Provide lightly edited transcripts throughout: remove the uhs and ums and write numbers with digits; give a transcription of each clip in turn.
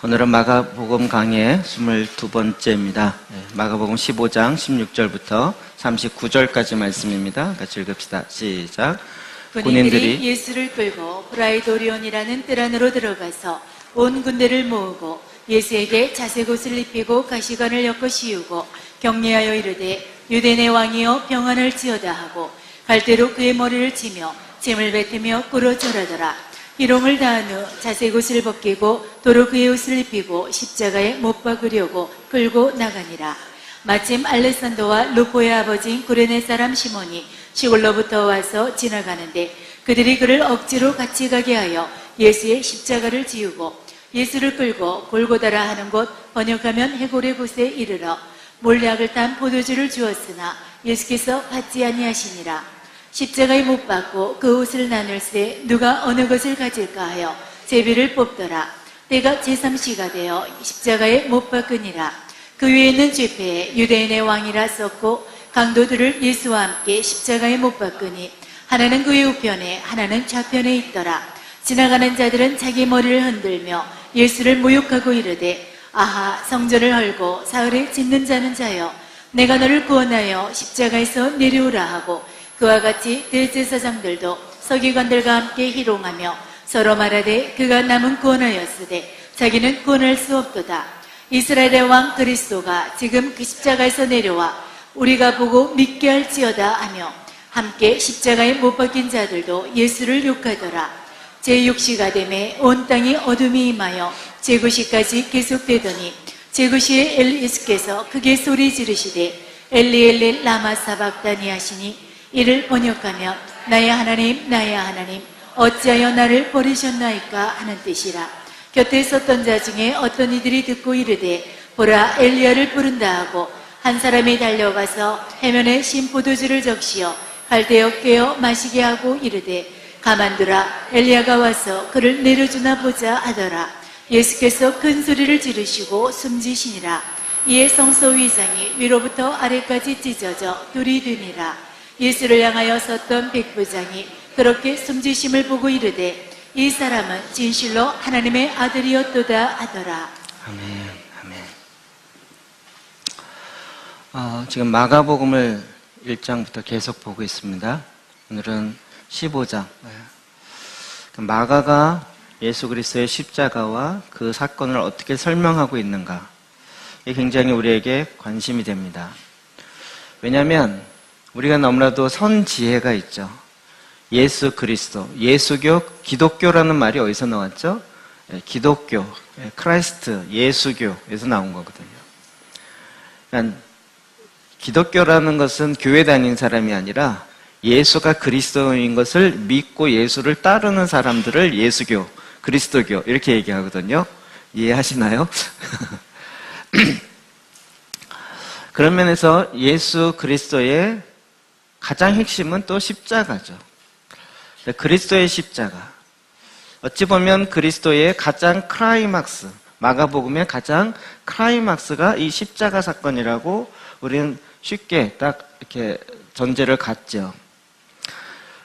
오늘은 마가복음 강의 22번째입니다. 마가복음 15장 16절부터 39절까지 말씀입니다. 같이 읽읍시다. 시작. 군인들이 예수를 끌고 브라이도리온이라는 뜰 안으로 들어가서 온 군대를 모으고 예수에게 자색 옷을 입히고 가시관을 엮어 씌우고 격려하여 이르되 유대인의 왕이여 평안을 지어다 하고 갈대로 그의 머리를 치며 침을 뱉으며 꿇어 절하더라. 희롱을 다한 후 자색 옷을 벗기고 도로 그의 옷을 입히고 십자가에 못 박으려고 끌고 나가니라. 마침 알렉산더와 루포의 아버지인 구레네 사람 시몬이 시골로부터 와서 지나가는데 그들이 그를 억지로 같이 가게 하여 예수의 십자가를 지우고 예수를 끌고 골고다라 하는 곳, 번역하면 해골의 곳에 이르러 몰약을 딴 포도주를 주었으나 예수께서 받지 아니하시니라. 십자가에 못 박고 그 옷을 나눌세 누가 어느 것을 가질까 하여 제비를 뽑더라. 때가 제3시가 되어 십자가에 못 박으니라. 그 위에 있는 쥐패에 유대인의 왕이라 썼고 강도들을 예수와 함께 십자가에 못 박으니 하나는 그의 우편에 하나는 좌편에 있더라. 지나가는 자들은 자기 머리를 흔들며 예수를 모욕하고 이르되 아하 성전을 헐고 사흘에 짓는 자는 자여 내가 너를 구원하여 십자가에서 내려오라 하고 그와 같이 대제사장들도 서기관들과 함께 희롱하며 서로 말하되 그가 남은 구원하였으되 자기는 구원할 수 없도다. 이스라엘의 왕 그리스도가 지금 그 십자가에서 내려와 우리가 보고 믿게 할지어다 하며 함께 십자가에 못 박힌 자들도 예수를 욕하더라. 제6시가 되매 온 땅이 어둠이 임하여 제9시까지 계속되더니 제9시에 예수께서 크게 소리 지르시되 엘리 엘리 라마 사박다니 하시니 이를 번역하면 나의 하나님 어찌하여 나를 버리셨나이까 하는 뜻이라. 곁에 있었던 자 중에 어떤 이들이 듣고 이르되 보라 엘리야를 부른다 하고 한 사람이 달려가서 해면에 신 포도주를 적시어 갈대어 꿰어 마시게 하고 이르되 가만두라 엘리야가 와서 그를 내려주나 보자 하더라. 예수께서 큰 소리를 지르시고 숨지시니라. 이에 성소 위장이 위로부터 아래까지 찢어져 돌이 되니라. 예수를 향하여 섰던 백부장이 그렇게 숨지심을 보고 이르되 이 사람은 진실로 하나님의 아들이었도다 하더라. 아멘. 지금 마가복음을 1장부터 계속 보고 있습니다. 오늘은 15장. 마가가 예수 그리스도의 십자가와 그 사건을 어떻게 설명하고 있는가, 이게 굉장히 우리에게 관심이 됩니다. 왜냐하면 우리가 너무나도 선지혜가 있죠. 예수 그리스도, 예수교, 기독교라는 말이 어디서 나왔죠? 기독교, 크라이스트, 예수교에서 나온 거거든요. 그러니까 기독교라는 것은 교회 다니는 사람이 아니라 예수가 그리스도인 것을 믿고 예수를 따르는 사람들을 예수교, 그리스도교 이렇게 얘기하거든요. 이해하시나요? 그런 면에서 예수 그리스도의 가장 핵심은 또 십자가죠. 그리스도의 십자가. 어찌 보면 그리스도의 가장 클라이막스, 마가복음의 가장 클라이막스가 이 십자가 사건이라고 우리는 쉽게 딱 이렇게 전제를 갖죠.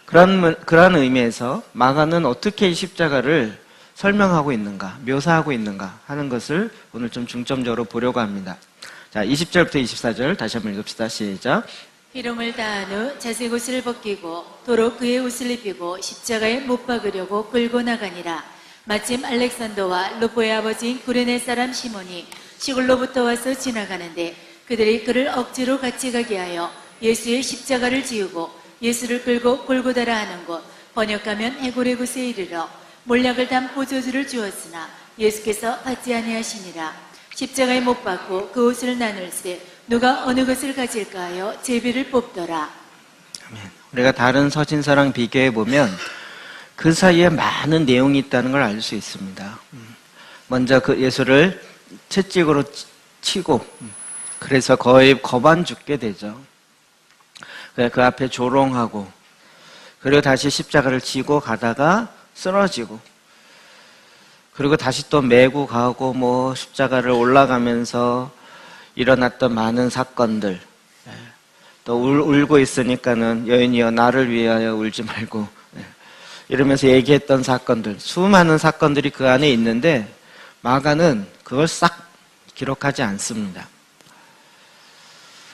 그런 의미에서 마가는 어떻게 이 십자가를 설명하고 있는가, 묘사하고 있는가 하는 것을 오늘 좀 중점적으로 보려고 합니다. 자, 20절부터 24절 다시 한번 읽읍시다. 시작. 희롱을 다한 후 자색 옷을 벗기고 도로 그의 옷을 입히고 십자가에 못 박으려고 끌고 나가니라. 마침 알렉산더와 루포의 아버지인 구레네 사람 시몬이 시골로부터 와서 지나가는데 그들이 그를 억지로 같이 가게 하여 예수의 십자가를 지우고 예수를 끌고 골고다라 하는 곳, 번역하면 해골의 곳에 이르러 몰약을 단 포도주를 주었으나 예수께서 받지 아니하시니라. 십자가에 못 박고 그 옷을 나눌세 누가 어느 것을 가질까 하여 제비를 뽑더라. 아멘. 우리가 다른 서신서랑 비교해 보면 그 사이에 많은 내용이 있다는 걸 알 수 있습니다. 먼저 그 예수를 채찍으로 치고 그래서 거의 겁안 죽게 되죠. 그 앞에 조롱하고 그리고 다시 십자가를 지고 가다가 쓰러지고 그리고 다시 또 메고 가고 뭐 십자가를 올라가면서 일어났던 많은 사건들, 또 울고 있으니까는 여인이여 나를 위하여 울지 말고 이러면서 얘기했던 사건들, 수많은 사건들이 그 안에 있는데 마가는 그걸 싹 기록하지 않습니다.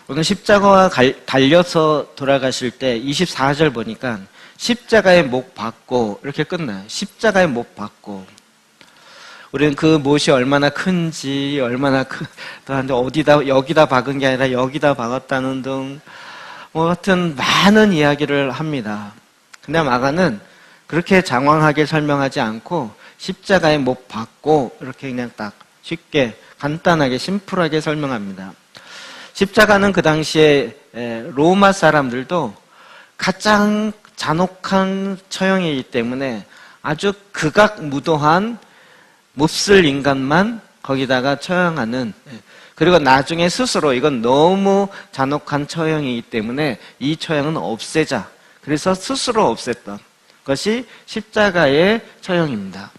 오늘 십자가와 달려서 돌아가실 때 24절 보니까 십자가에 못 박고 이렇게 끝나요. 십자가에 못 박고. 우리는 그 못이 얼마나 큰지, 얼마나 큰데 어디다 여기다 박은 게 아니라 여기다 박았다는 등 뭐 같은 많은 이야기를 합니다. 근데 마가는 그렇게 장황하게 설명하지 않고 십자가에 못 박고 이렇게 그냥 딱 쉽게 간단하게 심플하게 설명합니다. 십자가는 그 당시에 로마 사람들도 가장 잔혹한 처형이기 때문에 아주 극악무도한 몹쓸 인간만 거기다가 처형하는, 그리고 나중에 스스로 이건 너무 잔혹한 처형이기 때문에 이 처형은 없애자, 그래서 스스로 없앴던 것이 십자가의 처형입니다.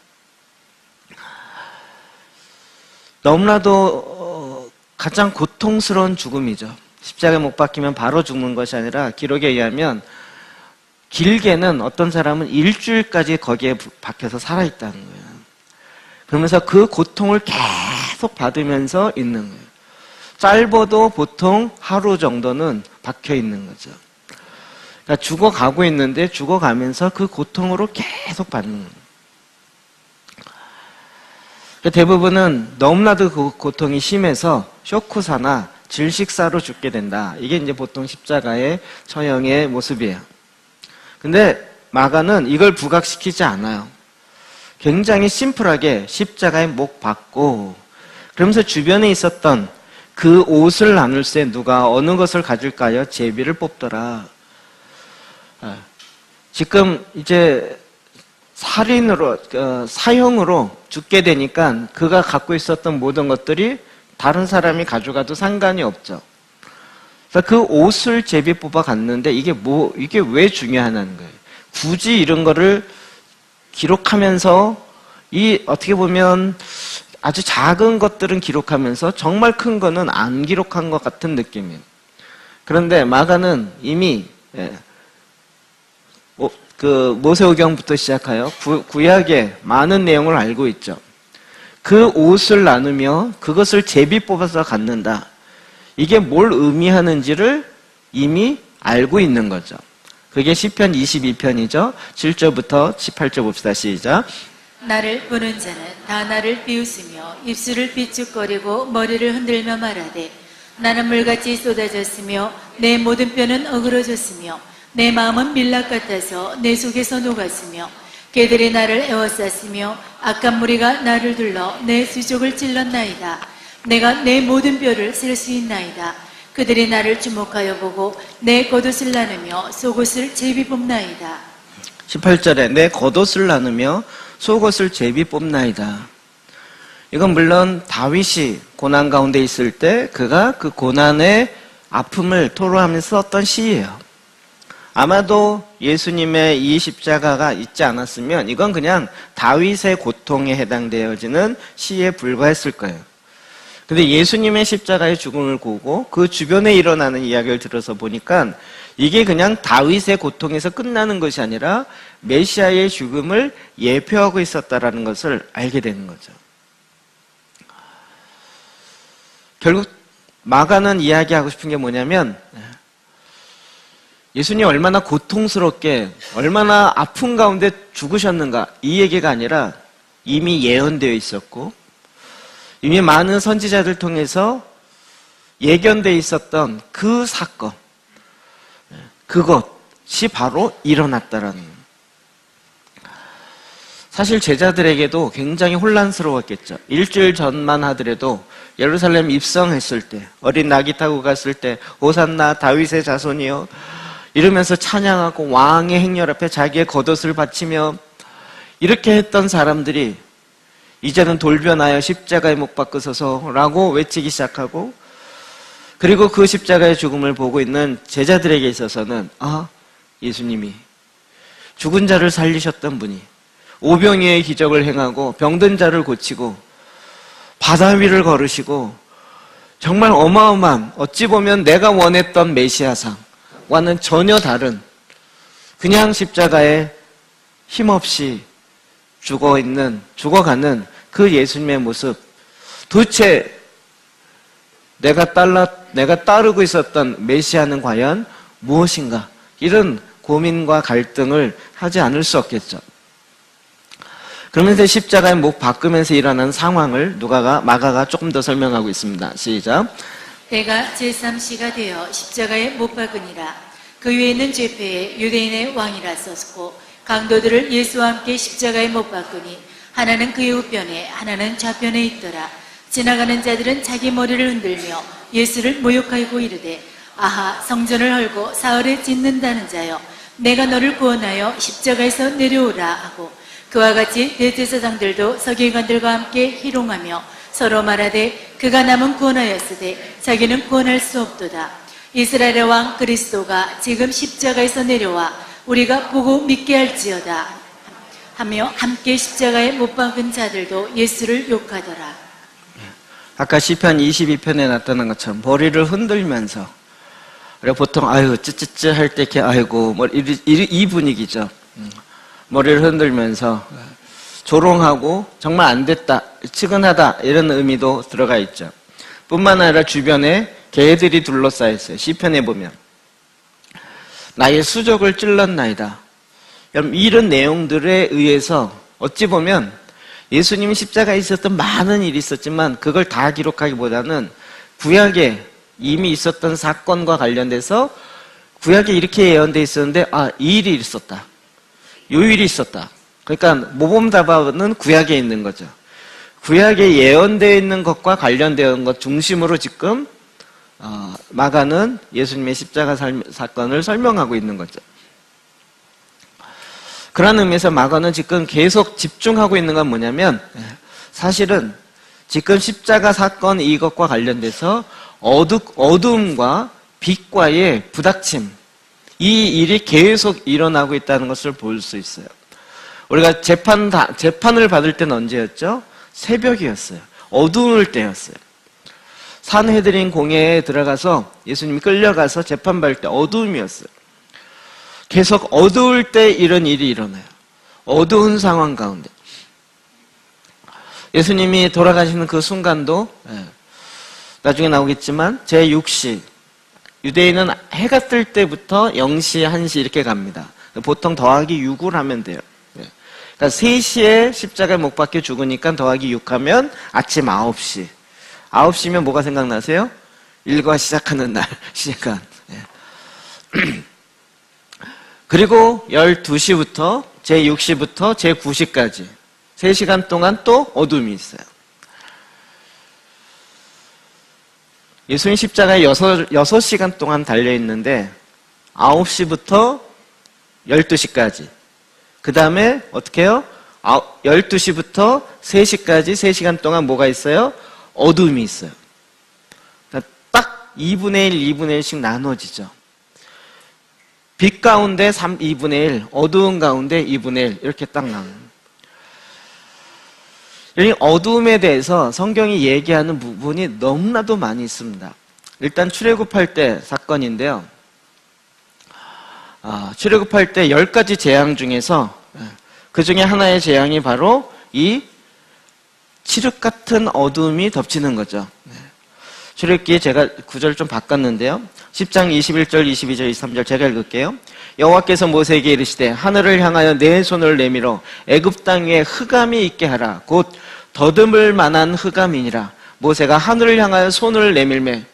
너무나도 가장 고통스러운 죽음이죠. 십자가에 못 박히면 바로 죽는 것이 아니라 기록에 의하면 길게는 어떤 사람은 일주일까지 거기에 박혀서 살아있다는 거예요. 그러면서 그 고통을 계속 받으면서 있는 거예요. 짧아도 보통 하루 정도는 박혀 있는 거죠. 그러니까 죽어가고 있는데 죽어가면서 그 고통으로 계속 받는 거예요. 대부분은 너무나도 그 고통이 심해서 쇼크사나 질식사로 죽게 된다. 이게 이제 보통 십자가의 처형의 모습이에요. 근데 마가는 이걸 부각시키지 않아요. 굉장히 심플하게 십자가에 못 박고, 그러면서 주변에 있었던 그 옷을 나눌세 누가 어느 것을 가질까요? 제비를 뽑더라. 지금 이제 살인으로, 사형으로 죽게 되니까 그가 갖고 있었던 모든 것들이 다른 사람이 가져가도 상관이 없죠. 그래서 그 옷을 제비 뽑아 갔는데 이게 왜 중요하냐는 거예요. 굳이 이런 거를 기록하면서 어떻게 보면 아주 작은 것들은 기록하면서 정말 큰 거는 안 기록한 것 같은 느낌이에요. 그런데 마가는 이미 그 모세오경부터 시작하여 구약의 많은 내용을 알고 있죠. 그 옷을 나누며 그것을 제비 뽑아서 갖는다. 이게 뭘 의미하는지를 이미 알고 있는 거죠. 그게 시편 22편이죠. 7절부터 18절 봅시다. 시작. 나를 보는 자는 다 나를 비웃으며 입술을 비축거리고 머리를 흔들며 말하되 나는 물같이 쏟아졌으며 내 모든 뼈는 어그러졌으며 내 마음은 밀랍 같아서 내 속에서 녹았으며 개들이 나를 에워쌌으며 악한 무리가 나를 둘러 내 수족을 찔렀나이다. 내가 내 모든 뼈를 셀 수 있나이다. 그들이 나를 주목하여 보고 내 겉옷을 나누며 속옷을 제비 뽑나이다. 18절에 내 겉옷을 나누며 속옷을 제비 뽑나이다. 이건 물론 다윗이 고난 가운데 있을 때 그가 그 고난의 아픔을 토로하면서 썼던 시예요. 아마도 예수님의 이 십자가가 있지 않았으면 이건 그냥 다윗의 고통에 해당되어지는 시에 불과했을 거예요. 근데 예수님의 십자가의 죽음을 보고 그 주변에 일어나는 이야기를 들어서 보니까 이게 그냥 다윗의 고통에서 끝나는 것이 아니라 메시아의 죽음을 예표하고 있었다라는 것을 알게 되는 거죠. 결국 마가는 이야기하고 싶은 게 뭐냐면 예수님이 얼마나 고통스럽게 얼마나 아픈 가운데 죽으셨는가 이 얘기가 아니라 이미 예언되어 있었고 이미 많은 선지자들 통해서 예견되어 있었던 그 사건, 그것이 바로 일어났다라는 거예요. 사실 제자들에게도 굉장히 혼란스러웠겠죠. 일주일 전만 하더라도 예루살렘 입성했을 때 어린 나귀 타고 갔을 때 호산나 다윗의 자손이여 이러면서 찬양하고 왕의 행렬 앞에 자기의 겉옷을 바치며 이렇게 했던 사람들이 이제는 돌변하여 십자가에 못 박으소서라고 외치기 시작하고, 그리고 그 십자가의 죽음을 보고 있는 제자들에게 있어서는 예수님이 죽은 자를 살리셨던 분이 오병이의 기적을 행하고 병든 자를 고치고 바다 위를 걸으시고 정말 어마어마한, 어찌 보면 내가 원했던 메시아상과는 전혀 다른 그냥 십자가에 힘없이 죽어가는 그 예수님의 모습, 도대체 내가 따르고 있었던 메시아는 과연 무엇인가? 이런 고민과 갈등을 하지 않을 수 없겠죠. 그러면서 십자가의 목 바꾸면서 일어나는 상황을 마가가 조금 더 설명하고 있습니다. 시작. 때가 제3시가 되어 십자가에 못 박으니라. 그 위에는 죄패에 유대인의 왕이라 썼고 강도들을 예수와 함께 십자가에 못 박으니 하나는 그의 우편에 하나는 좌편에 있더라. 지나가는 자들은 자기 머리를 흔들며 예수를 모욕하고 이르되 아하 성전을 헐고 사흘에 짓는다는 자여 내가 너를 구원하여 십자가에서 내려오라 하고 그와 같이 대제사장들도 서기관들과 함께 희롱하며 서로 말하되 그가 남은 구원하였으되 자기는 구원할 수 없도다. 이스라엘의 왕 그리스도가 지금 십자가에서 내려와 우리가 보고 믿게 할지어다 하며 함께 십자가에 못 박은 자들도 예수를 욕하더라. 아까 시편 22편에 나타난 것처럼 머리를 흔들면서, 우리가 보통 아유 찌찌찌 할 때 이렇게 아이고 뭐 이 분위기죠. 머리를 흔들면서 조롱하고 정말 안 됐다, 측은하다 이런 의미도 들어가 있죠. 뿐만 아니라 주변에 개들이 둘러싸여 있어요. 시편에 보면 나의 수족을 찔렀나이다. 여러분, 이런 내용들에 의해서 어찌 보면 예수님이 십자가에 있었던 많은 일이 있었지만 그걸 다 기록하기보다는 구약에 이미 있었던 사건과 관련돼서 구약에 이렇게 예언되어 있었는데 이 일이 있었다, 이 일이 있었다. 그러니까 모범답안은 구약에 있는 거죠. 구약에 예언되어 있는 것과 관련되어 있는 것 중심으로 지금 마가는 예수님의 십자가 사건을 설명하고 있는 거죠. 그런 의미에서 마가는 지금 계속 집중하고 있는 건 뭐냐면, 사실은 지금 십자가 사건 이것과 관련돼서 어둠과 빛과의 부닥침, 이 일이 계속 일어나고 있다는 것을 볼 수 있어요. 우리가 재판을 받을 때는 언제였죠? 새벽이었어요. 어두울 때였어요. 산헤드린 공회에 들어가서 예수님이 끌려가서 재판받을 때 어두움이었어요. 계속 어두울 때 이런 일이 일어나요. 어두운 상황 가운데. 예수님이 돌아가시는 그 순간도 나중에 나오겠지만 제6시, 유대인은 해가 뜰 때부터 0시, 1시 이렇게 갑니다. 보통 더하기 6을 하면 돼요. 그러니까 3시에 십자가에 못 박혀 죽으니까 더하기 6 하면 아침 9시. 9시면 뭐가 생각나세요? 일과 시작하는 날, 시간. 그리고 12시부터 제6시부터 제9시까지 3시간 동안 또 어둠이 있어요. 예수님 십자가에 6시간 동안 달려있는데 9시부터 12시까지, 그 다음에 어떻게 해요? 12시부터 3시까지 3시간 동안 뭐가 있어요? 어둠이 있어요. 그러니까 딱 2분의 1, 2분의 1씩 나눠지죠. 빛 가운데 2분의 1, 어두운 가운데 2분의 1 이렇게 딱 나눠요. 이 어두움에 대해서 성경이 얘기하는 부분이 너무나도 많이 있습니다. 일단 출애굽할 때 사건인데요. 출애굽할 때 10가지 재앙 중에서 그 중에 하나의 재앙이 바로 이 칠흑 같은 어둠이 덮치는 거죠. 출애굽기에 제가 구절 좀 바꿨는데요. 10장 21절, 22절, 23절 제가 읽을게요. 여호와께서 모세에게 이르시되 하늘을 향하여 내 손을 내밀어 애굽 땅 위에 흑암이 있게 하라. 곧 더듬을 만한 흑암이니라. 모세가 하늘을 향하여 손을 내밀매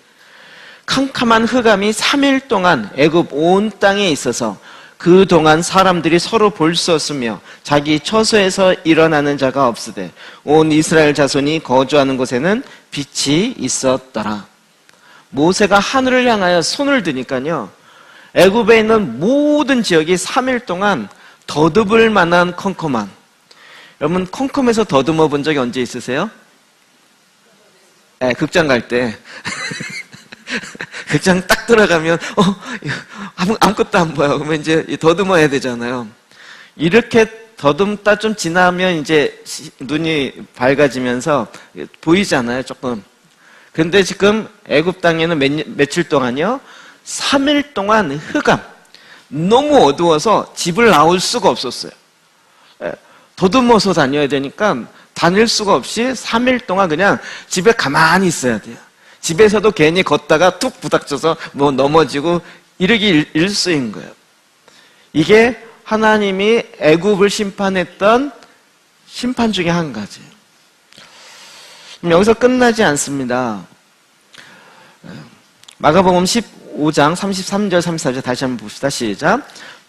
캄캄한 흑암이 3일 동안 애굽 온 땅에 있어서 그동안 사람들이 서로 볼 수 없으며 자기 처소에서 일어나는 자가 없으되 온 이스라엘 자손이 거주하는 곳에는 빛이 있었더라. 모세가 하늘을 향하여 손을 드니까요, 애굽에 있는 모든 지역이 3일 동안 더듬을 만한 컴컴한, 여러분 컴컴해서 더듬어 본 적이 언제 있으세요? 네, 극장 갈 때 극장 딱 들어가면 아무것도 안 보여. 그러면 이제 더듬어야 되잖아요. 이렇게 더듬다 좀 지나면 이제 눈이 밝아지면서 보이잖아요, 조금. 근데 지금 애굽 땅에는 며칠 동안요, 3일 동안 흑암, 너무 어두워서 집을 나올 수가 없었어요. 더듬어서 다녀야 되니까 다닐 수가 없이 3일 동안 그냥 집에 가만히 있어야 돼요. 집에서도 괜히 걷다가 툭 부닥쳐서 뭐 넘어지고 이러기 일쑤인 거예요. 이게 하나님이 애굽을 심판했던 심판 중에 한 가지예요. 여기서 끝나지 않습니다. 마가복음 15장 33절 34절 다시 한번 봅시다. 시작.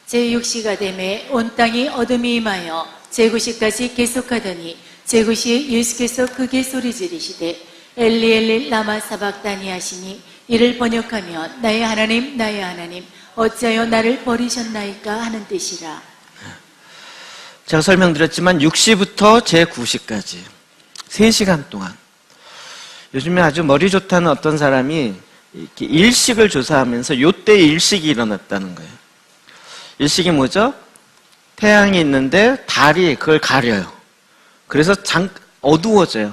제6시가 되매 온 땅이 어둠이 임하여 제9시까지 계속하더니 제9시에 예수께서 크게 소리 지르시되 엘리 엘리 라마 사박다니 하시니 이를 번역하면 나의 하나님 어찌하여 나를 버리셨나이까 하는 뜻이라. 제가 설명드렸지만 6시부터 제9시까지 3시간 동안 요즘에 아주 머리 좋다는 어떤 사람이 이렇게 일식을 조사하면서 요때 일식이 일어났다는 거예요. 일식이 뭐죠? 태양이 있는데 달이 그걸 가려요. 그래서 어두워져요.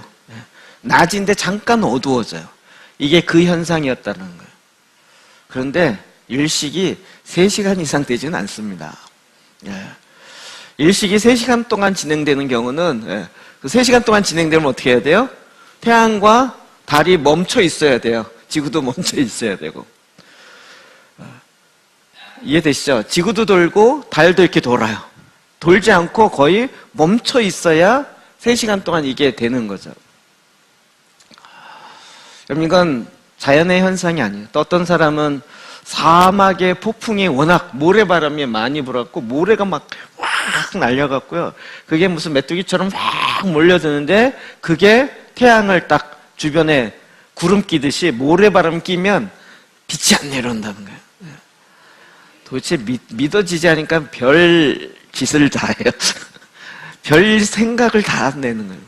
낮인데 잠깐 어두워져요. 이게 그 현상이었다는 거예요. 그런데 일식이 3시간 이상 되지는 않습니다. 일식이 3시간 동안 진행되는 경우는 그 3시간 동안 진행되면 어떻게 해야 돼요? 태양과 달이 멈춰 있어야 돼요. 지구도 멈춰 있어야 되고. 이해되시죠? 지구도 돌고 달도 이렇게 돌아요. 돌지 않고 거의 멈춰 있어야 3시간 동안 이게 되는 거죠. 여러분, 이건 자연의 현상이 아니에요. 또 어떤 사람은 사막의 폭풍이 워낙 모래바람이 많이 불었고 모래가 막 확 날려갔고요. 그게 무슨 메뚜기처럼 막 몰려드는데 그게 태양을 딱 주변에 구름 끼듯이 모래바람 끼면 빛이 안 내려온다는 거예요. 도대체 믿어지지 않으니까 별 짓을 다 해요. 별 생각을 다 내는 거예요.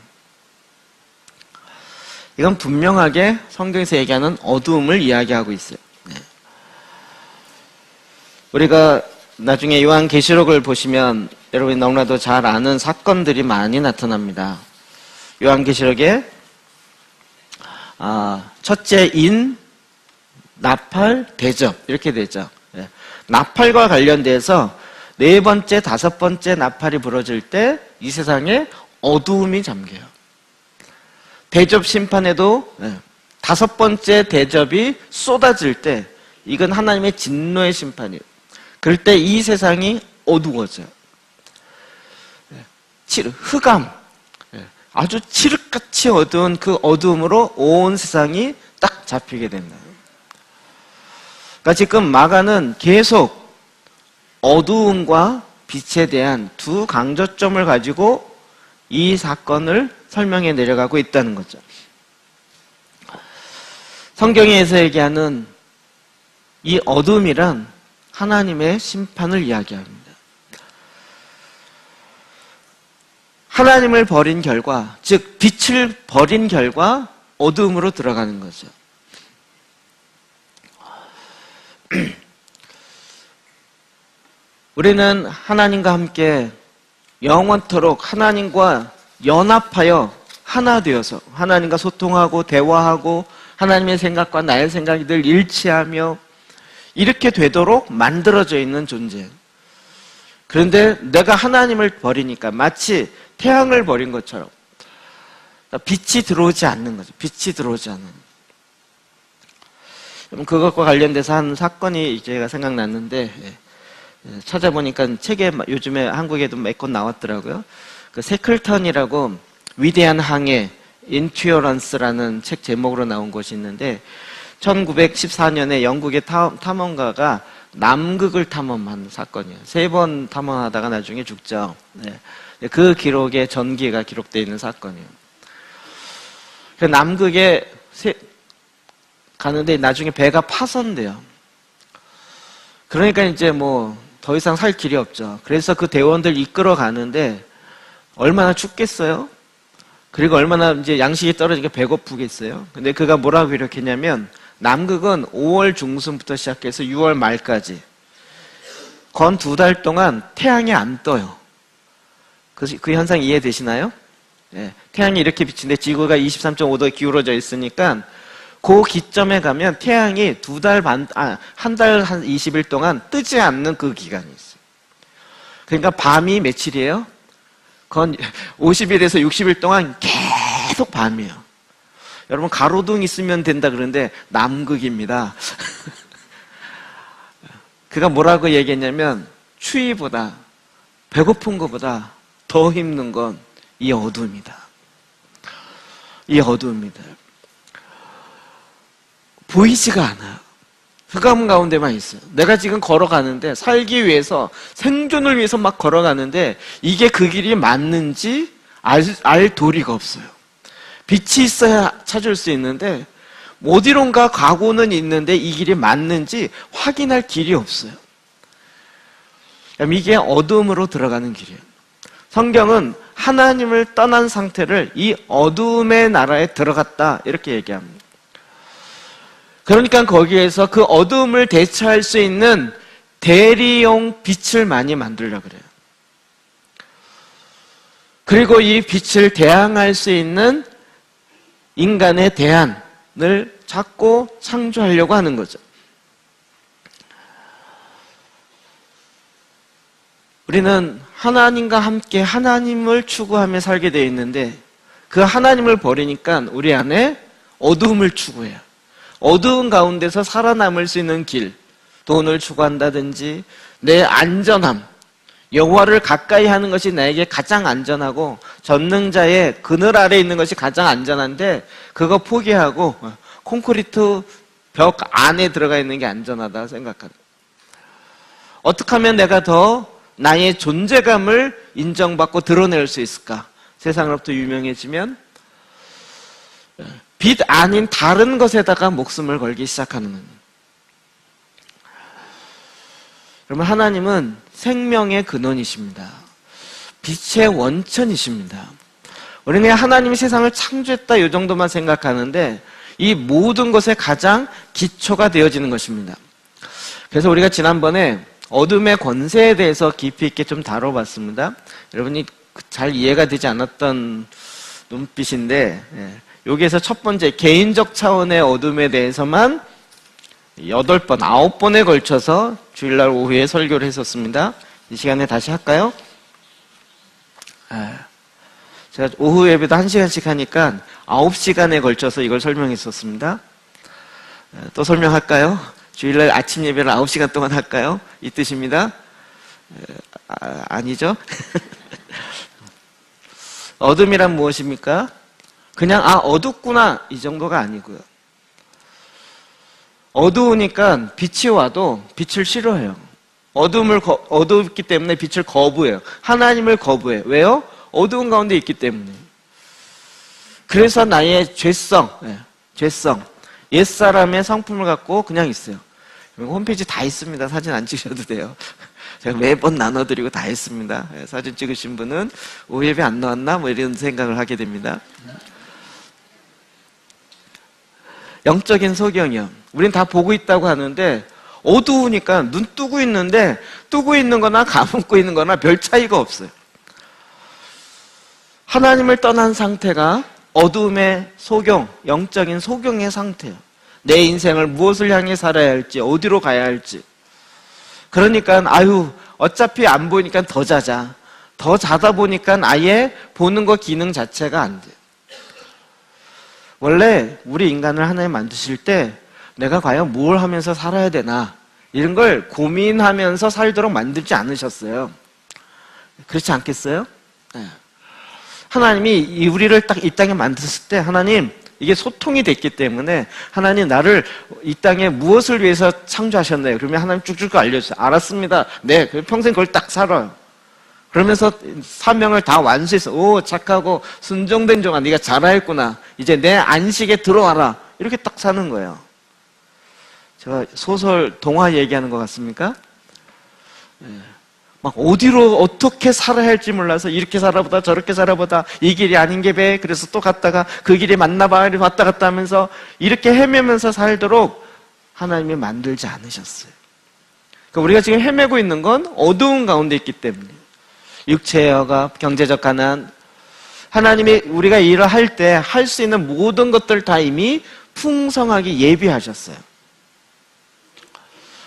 이건 분명하게 성경에서 얘기하는 어두움을 이야기하고 있어요. 우리가 나중에 요한계시록을 보시면 여러분이 너무나도 잘 아는 사건들이 많이 나타납니다. 요한계시록에 첫째 인, 나팔, 대접 이렇게 되죠. 나팔과 관련돼서 4번째, 5번째 나팔이 부러질 때 이 세상에 어두움이 잠겨요. 대접 심판에도 5번째 대접이 쏟아질 때 이건 하나님의 진노의 심판이에요. 그럴 때 이 세상이 어두워져요. 흑암, 아주 칠흑같이 어두운 그 어두움으로 온 세상이 딱 잡히게 된다. 그러니까 지금 마가는 계속 어두움과 빛에 대한 두 강조점을 가지고 이 사건을 설명해 내려가고 있다는 거죠. 성경에서 얘기하는 이 어둠이란 하나님의 심판을 이야기합니다. 하나님을 버린 결과, 즉 빛을 버린 결과 어둠으로 들어가는 거죠. 우리는 하나님과 함께 영원토록 하나님과 연합하여 하나 되어서 하나님과 소통하고 대화하고 하나님의 생각과 나의 생각이 늘 일치하며 이렇게 되도록 만들어져 있는 존재예요. 그런데 내가 하나님을 버리니까 마치 태양을 버린 것처럼 빛이 들어오지 않는 거죠. 빛이 들어오지 않는. 그것과 관련돼서 한 사건이 제가 생각났는데 찾아보니까 책에 요즘에 한국에도 몇 권 나왔더라고요. 그 세클턴이라고 위대한 항해 인튜어런스라는 책 제목으로 나온 것이 있는데 1914년에 영국의 탐험가가 남극을 탐험한 사건이에요. 3번 탐험하다가 나중에 죽죠. 그 기록에 전기가 기록되어 있는 사건이에요. 남극에 가는데 나중에 배가 파손돼요. 그러니까 이제 뭐 더 이상 살 길이 없죠. 그래서 그 대원들 이끌어 가는데 얼마나 춥겠어요? 그리고 얼마나 이제 양식이 떨어지니까 배고프겠어요? 근데 그가 뭐라고 기록했냐면 남극은 5월 중순부터 시작해서 6월 말까지 건 2달 동안 태양이 안 떠요. 그 현상 이해되시나요? 태양이 이렇게 비치는데 지구가 23.5도 기울어져 있으니까 그 기점에 가면 태양이 한 달 한 20일 동안 뜨지 않는 그 기간이 있어요. 그러니까 밤이 며칠이에요? 그건 50일에서 60일 동안 계속 밤이에요. 여러분 가로등 있으면 된다 그러는데 남극입니다. 그가 뭐라고 얘기했냐면 추위보다 배고픈 것보다 더 힘든 건 이 어둠이다. 이 어둠입니다. 보이지가 않아요. 흑암 가운데만 있어요. 내가 지금 걸어가는데 살기 위해서 생존을 위해서 막 걸어가는데 이게 그 길이 맞는지 알 도리가 없어요. 빛이 있어야 찾을 수 있는데 어디론가 가고는 있는데 이 길이 맞는지 확인할 길이 없어요. 이게 어둠으로 들어가는 길이에요. 성경은 하나님을 떠난 상태를 이 어둠의 나라에 들어갔다 이렇게 얘기합니다. 그러니까 거기에서 그 어둠을 대체할 수 있는 대리용 빛을 많이 만들려고 그래요. 그리고 이 빛을 대항할 수 있는 인간의 대안을 찾고 창조하려고 하는 거죠. 우리는 하나님과 함께 하나님을 추구하며 살게 되어 있는데 그 하나님을 버리니까 우리 안에 어두움을 추구해요. 어두운 가운데서 살아남을 수 있는 길, 돈을 추구한다든지 내 안전함, 여호와를 가까이 하는 것이 나에게 가장 안전하고 전능자의 그늘 아래 있는 것이 가장 안전한데 그거 포기하고 콘크리트 벽 안에 들어가 있는 게 안전하다고 생각합니다. 어떻게 하면 내가 더 나의 존재감을 인정받고 드러낼 수 있을까? 세상으로부터 유명해지면 빛 아닌 다른 것에다가 목숨을 걸기 시작하는 거예요. 여러분 하나님은 생명의 근원이십니다. 빛의 원천이십니다. 우리는 하나님이 세상을 창조했다 이 정도만 생각하는데 이 모든 것의 가장 기초가 되어지는 것입니다. 그래서 우리가 지난번에 어둠의 권세에 대해서 깊이 있게 좀 다뤄봤습니다. 여러분이 잘 이해가 되지 않았던 눈빛인데 여기에서 첫 번째 개인적 차원의 어둠에 대해서만 8번, 9번에 걸쳐서 주일날 오후에 설교를 했었습니다. 이 시간에 다시 할까요? 제가 오후 예배도 1시간씩 하니까 9시간에 걸쳐서 이걸 설명했었습니다. 또 설명할까요? 주일날 아침 예배를 9시간 동안 할까요? 이 뜻입니다. 아니죠? 어둠이란 무엇입니까? 그냥 어둡구나 이 정도가 아니고요. 어두우니까 빛이 와도 빛을 싫어해요. 어둡기 때문에 빛을 거부해요. 하나님을 거부해요. 왜요? 어두운 가운데 있기 때문에. 그래서 나의 죄성, 옛사람의 성품을 갖고 그냥 있어요. 홈페이지 다 있습니다. 사진 안 찍으셔도 돼요. 제가 매번 나눠드리고 다 했습니다. 사진 찍으신 분은 오후 예배 안 나왔나? 뭐 이런 생각을 하게 됩니다. 영적인 소경이요. 우린 다 보고 있다고 하는데 어두우니까 눈 뜨고 있는데 뜨고 있는 거나 감고 있는 거나 별 차이가 없어요. 하나님을 떠난 상태가 어두움의 소경, 영적인 소경의 상태예요. 내 인생을 무엇을 향해 살아야 할지, 어디로 가야 할지. 그러니까 어차피 안 보이니까 더 자자. 더 자다 보니까 아예 보는 거 기능 자체가 안 돼요. 원래 우리 인간을 하나님 만드실 때 내가 과연 뭘 하면서 살아야 되나 이런 걸 고민하면서 살도록 만들지 않으셨어요. 그렇지 않겠어요? 네. 하나님이 우리를 딱 이 땅에 만드셨을 때 하나님 이게 소통이 됐기 때문에 하나님 나를 이 땅에 무엇을 위해서 창조하셨나요? 그러면 하나님 쭉쭉 알려주세요. 알았습니다. 네, 평생 그걸 딱 살아요. 그러면서 사명을 다 완수해서 착하고 순종된 종아 네가 잘하였구나. 이제 내 안식에 들어와라. 이렇게 딱 사는 거예요. 제가 소설 동화 얘기하는 것 같습니까? 네. 막 어디로 어떻게 살아야 할지 몰라서 이렇게 살아보다 저렇게 살아보다 이 길이 아닌 게 배 그래서 또 갔다가 그 길이 맞나봐 이렇게 왔다 갔다 하면서 이렇게 헤매면서 살도록 하나님이 만들지 않으셨어요. 그러니까 우리가 지금 헤매고 있는 건 어두운 가운데 있기 때문에 육체의 억압, 경제적 가난 하나님이 우리가 일을 할 때 할 수 있는 모든 것들 다 이미 풍성하게 예비하셨어요.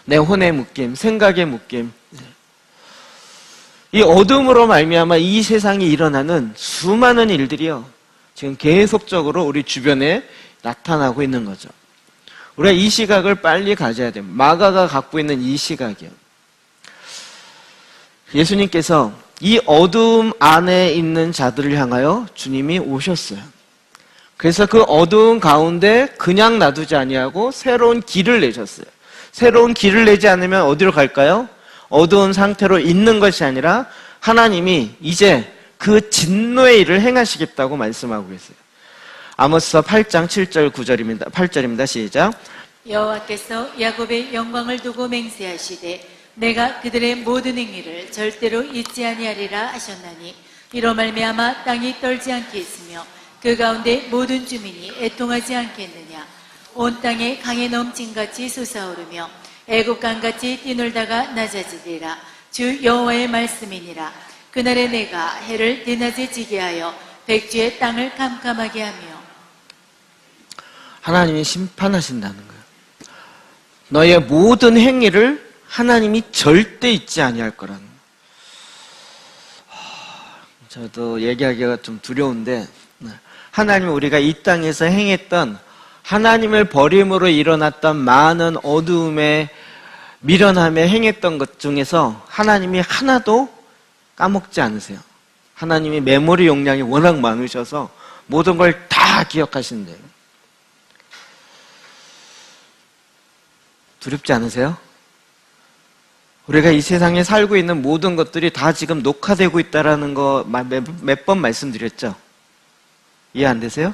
내 혼의 묶임, 생각의 묶임 이 어둠으로 말미암아 이 세상에 일어나는 수많은 일들이요, 지금 계속적으로 우리 주변에 나타나고 있는 거죠. 우리가 이 시각을 빨리 가져야 돼요. 마가가 갖고 있는 이 시각이요. 예수님께서 이 어둠 안에 있는 자들을 향하여 주님이 오셨어요. 그래서 그 어두운 가운데 그냥 놔두지 아니하고 새로운 길을 내셨어요. 새로운 길을 내지 않으면 어디로 갈까요? 어두운 상태로 있는 것이 아니라 하나님이 이제 그 진노의 일을 행하시겠다고 말씀하고 계세요. 아모스서 8장 7절 9절입니다. 8절입니다. 시작. 여호와께서 야곱의 영광을 두고 맹세하시되 내가 그들의 모든 행위를 절대로 잊지 아니하리라 하셨나니 이로 말미암아 땅이 떨지 않게 했으며 그 가운데 모든 주민이 애통하지 않겠느냐. 온 땅에 강에 넘친같이 솟아오르며 애국강같이 뛰놀다가 낮아지리라. 주 여호와의 말씀이니라. 그날에 내가 해를 대낮에 지게 하여 백주의 땅을 캄캄하게 하며. 하나님이 심판하신다는 거예요. 너의 모든 행위를 하나님이 절대 잊지 아니할 거라는 거예요. 저도 얘기하기가 좀 두려운데, 하나님이 우리가 이 땅에서 행했던, 하나님을 버림으로 일어났던 많은 어두움에 미련함에 행했던 것 중에서 하나님이 하나도 까먹지 않으세요. 하나님이 메모리 용량이 워낙 많으셔서 모든 걸 다 기억하신대요. 두렵지 않으세요? 우리가 이 세상에 살고 있는 모든 것들이 다 지금 녹화되고 있다는 거 몇 번 말씀드렸죠? 이해 안 되세요?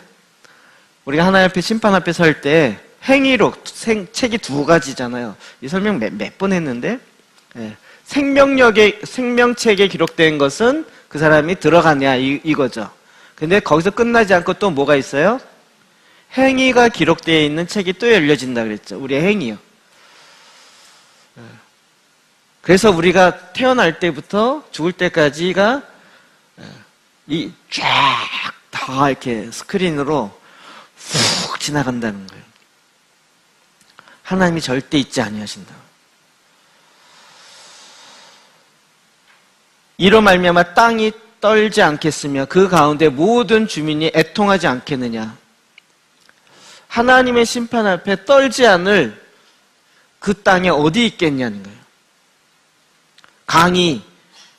우리가 하나님 앞에 심판 앞에 설 때 행위록 책이 두 가지잖아요. 이 설명 몇 번 했는데, 생명책에 기록된 것은 그 사람이 들어가냐 이거죠. 근데 거기서 끝나지 않고 또 뭐가 있어요? 행위가 기록되어 있는 책이 또 열려진다 그랬죠. 우리의 행위요. 그래서 우리가 태어날 때부터 죽을 때까지가 이 쫙 다 이렇게 스크린으로 훅 지나간다는 거예요. 하나님이 절대 잊지 아니하신다. 이로 말미암아 땅이 떨지 않겠으며 그 가운데 모든 주민이 애통하지 않겠느냐. 하나님의 심판 앞에 떨지 않을 그 땅이 어디 있겠냐는 거예요.